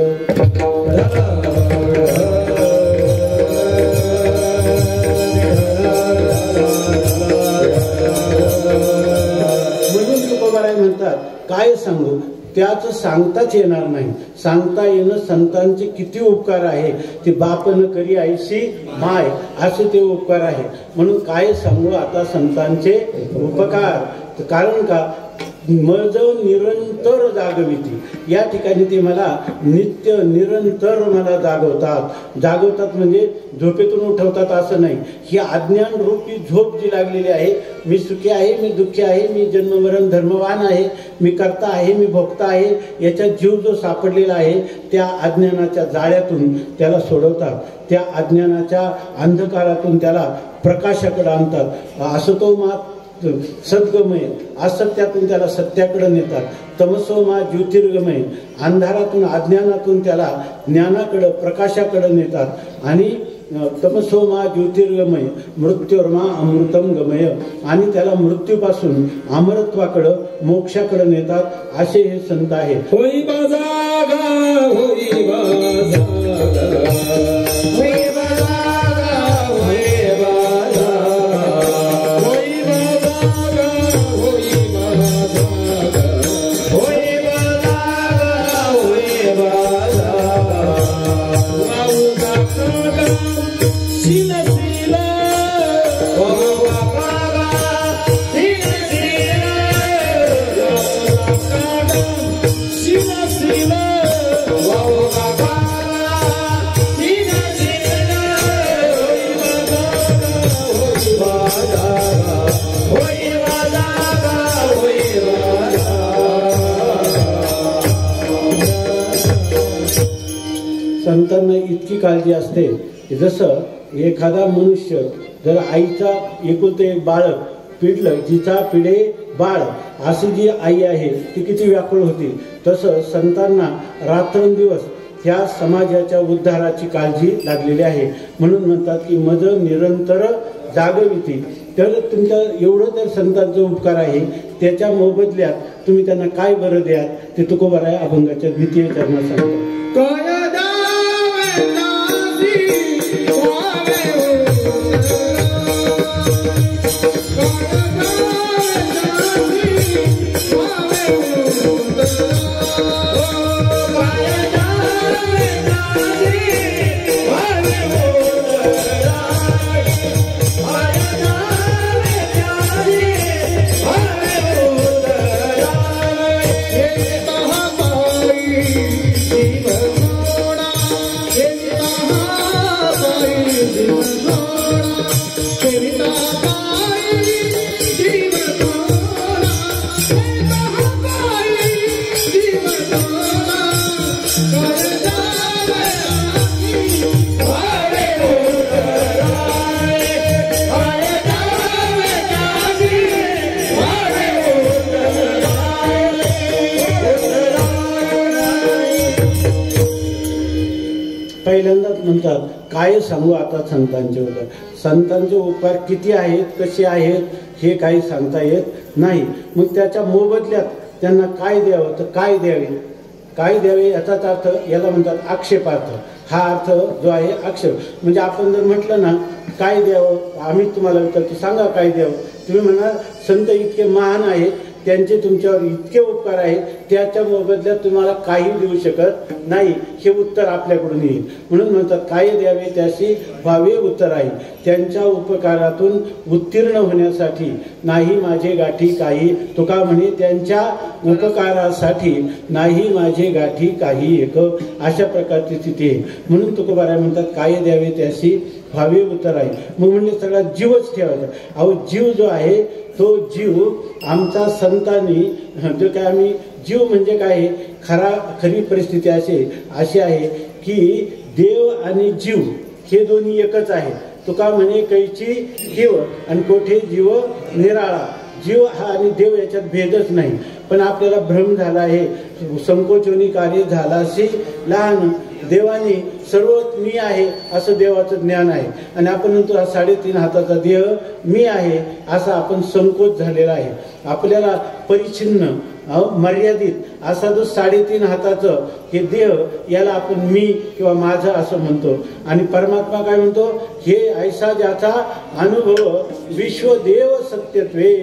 म्हणून तुकोबाराय म्हणतात, काय सांगू त्याच सांगताच येणार नाही. सांगता येणं संतांचे किती उपकार आहे. ते बापन करी ऐशी माय असे ते उपकार आहे. म्हणून काय सांगू आता संतांचे उपकार. कारण का मज निरंतर जागविती. या ठिकाणी ते मला नित्य निरंतर मला जागवतात म्हणजे झोपेतून उठवतात असं नाही. ही अज्ञान रूपी झोप जी लागलेली आहे, मी सुखी आहे, मी दुःखी आहे, मी जन्ममरण धर्मवान आहे, मी करता आहे, मी भोगता आहे, याच्यात जीव जो सापडलेला आहे त्या अज्ञानाच्या जाळ्यातून त्याला सोडवतात. त्या अज्ञानाच्या अंधकारातून त्याला प्रकाशाकडे आणतात. असं तो मा सद्गमय, असत्यातून त्याला सत्याकडे नेतात. तमसोमा ज्योतिर्गमय, अंधारातून अज्ञानातून त्याला ज्ञानाकडे प्रकाशाकडे नेतात. आणि तमसोमा ज्योतिर्गमय मृत्युर्मा अमृतम गमय, आणि त्याला मृत्यूपासून अमरत्वाकडे मोक्षाकडे नेतात. असे हे संत आहेत. होई बाजागा, होई बाजागा, होई बाजागा, होई बाजागा, होई बाजागा, होई बाजागा, होई बाजागा, होई बाजागा, वाऊ काका शिला शिला, वाऊ काका शिला शिला, शिला शिला, वाऊ काका शिला शिला, होई बाजागा, होई बाजागा, होई बाजागा. संतांना इतकी काळजी असते की जसं एखादा मनुष्य जर आईचा एकुलते एक बाळक पिडलं, जिचा पिढे बाळ अशी जी आई आहे ती किती व्याकुळ होती, तसं संतांना रात्रंदिवस ह्या समाजाच्या उद्धाराची काळजी लागलेली आहे. म्हणून म्हणतात की मज निरंतर जागविती. तर तुमच्या एवढं तर संतांचा उपकार आहे, त्याच्या मोबदल्यात तुम्ही त्यांना काय बरं द्याल ते तुकोबाराय अभंगाच्या 2 चरणात सांगतात. काय दावे नासी वावे हो, काय दावे नासी वावे हो, काय दावे नासी वावे हो, काय दावे नासी वावे हो, हे तहाई जीवनोडा, हे तहाई जीवनोडा, हे तहाई जीवनोडा, हे तहाई जीवनोडा, काय दावे नासी वावे हो, काय दावे नासी वावे हो. पहिल्यांदाच म्हणतात काय सांगू आता संतांचे उपकार. संतांचे उपकार किती आहेत, कसे आहेत हे काही सांगता येत नाही. मग त्याच्या मोबदल्यात त्यांना काय द्यावं, तर काय द्यावे, काय द्यावे याचाच अर्थ याला म्हणतात आक्षेपार्थ. हा अर्थ जो आहे आक्षेप. म्हणजे आपण जर म्हटलं ना काय द्यावं, आम्ही तुम्हाला विचारतो सांगा काय द्यावं, तुम्ही म्हणाल संत इतके महान आहेत, त्यांचे तुमच्यावर इतके उपकार आहेत, त्याच्या मोबदल्यात तुम्हाला काही देऊ शकत नाही, हे उत्तर आपल्याकडून येईल. म्हणून म्हणतात काय द्यावे त्याशी व्हावे उत्तर आहे. त्यांच्या उपकारातून उत्तीर्ण होण्यासाठी नाही माझे गाठी काही. तुका म्हणे त्यांच्या उपकारासाठी नाही माझे गाठी काही एक. अशा प्रकारची स्थिती आहे. म्हणून तुकोबाराय म्हणतात काय द्यावे त्याशी व्हावे उत्तर आहे. मग म्हणजे सगळा जीवच ठेवायचा. अहो जीव जो आहे तो जीव आमचा संतांनी जो काय आम्ही जीव म्हणजे काय खरी परिस्थिती अशी आहे की देव आणि जीव हे दोन्ही एकच आहे. तुका म्हणे कैची जीव आणि कोठे जीव निराळा. जीव हा आणि देव याच्यात भेदच नाही. पण आपल्याला भ्रम झाला आहे, संकोचोनी कार्य झाला असे लहान. देवाने सर्व मी आहे असं देवाचं ज्ञान आहे आणि आपण म्हणतो हा 3.5 हाताचा देह मी आहे असा आपण संकोच झालेला आहे. आपल्याला परिच्छिन्न मर्यादित असा जो 3.5 हाताचं हे देह याला आपण मी किंवा माझं असं म्हणतो. आणि परमात्मा काय म्हणतो, हे ऐसा ज्याचा अनुभव विश्वदेव सत्यत्वे.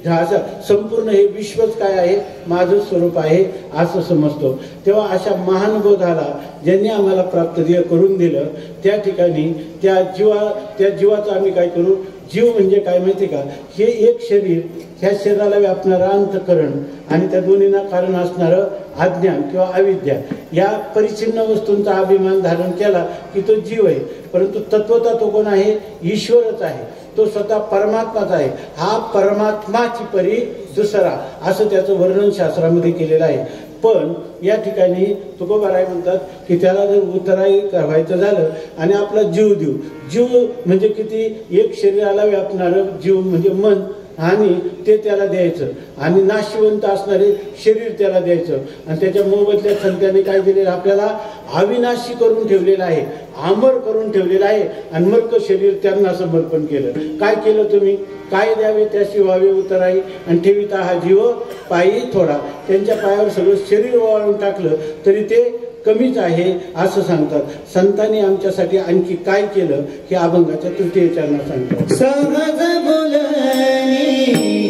असा संपूर्ण हे विश्वच काय आहे माझं स्वरूप आहे असं समजतो. तेव्हा अशा महान बोधाला ज्यांनी आम्हाला प्राप्त करून दिलं त्या ठिकाणी त्या जीवाचं आम्ही काय करू. जीव म्हणजे काय माहिती का, हे एक शरीर, ह्या शरीराला व्यापणारं अंतःकरण आणि त्या दोन्हींना कारण असणारं अज्ञान किंवा अविद्या, या परिच्छिन्न वस्तूंचा अभिमान धारण केला की तो जीव आहे. परंतु तत्वता तो कोण आहे, ईश्वरच आहे. तो स्वतः परमात्माच आहे. हा परमात्माची परी दुसरा असं त्याचं वर्णन शास्त्रामध्ये केलेलं आहे. पण या ठिकाणी तुकोबाराय म्हणतात की त्याला जर उतराई व्हायचं झालं आणि आपला जीव देऊ. जीव म्हणजे किती, एक शरीराला व्यापणारं जीव म्हणजे मन आणि ते त्याला द्यायचं आणि नाशवंत असणारे शरीर त्याला द्यायचं. आणि त्याच्या मोबदल्यात संतांनी काय दिलेलं आपल्याला, अविनाशी करून ठेवलेलं आहे, अमर करून ठेवलेलं आहे आणि मर्क शरीर त्यांना समर्पण केलं. काय केलं तुम्ही, काय द्यावे त्याशी व्हावे उतराई आणि ठेविता हा जीव पायी थोडा. त्यांच्या पायावर सगळं शरीर वाळून टाकलं तरी ते कमीच आहे असं सांगतात. संतांनी आमच्यासाठी आणखी काय केलं हे अभंगाच्या 3य चरणात सांगतात. सहज बोलणी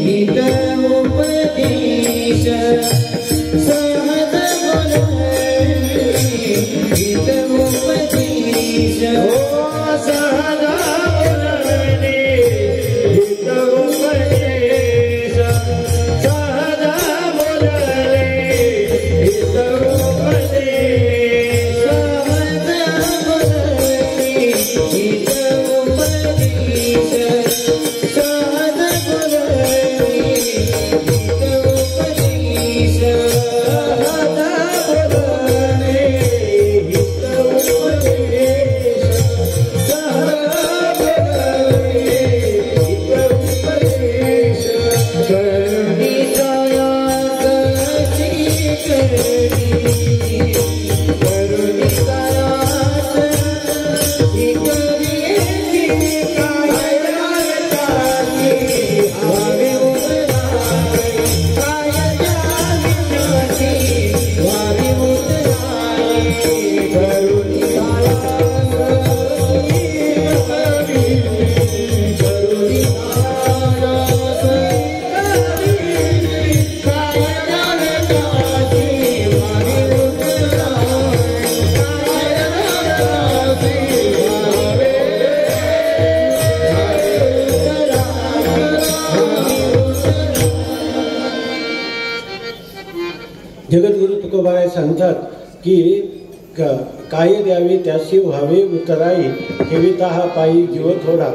हित उपदेश, सहज बोलणी हित उपदेश, सहज बोलणी हित उपदेश, सहज बोलणी हित उपदेश. जगद्गुरु तुकोबाराय सांगतात की काय द्यावे त्याशी व्हावे उतराई, ठेविता हा पायी जीव थोडा.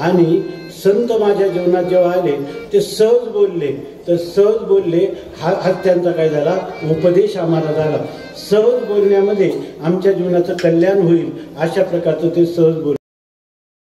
आणि संत माझ्या जीवनात जेव्हा आले ते सहज बोलले, तर सहज बोलले हा त्यांचा काय झाला, उपदेश आम्हाला झाला. सहज बोलण्यामध्ये आमच्या जीवनाचं कल्याण होईल अशा प्रकारचं ते सहज बोलले.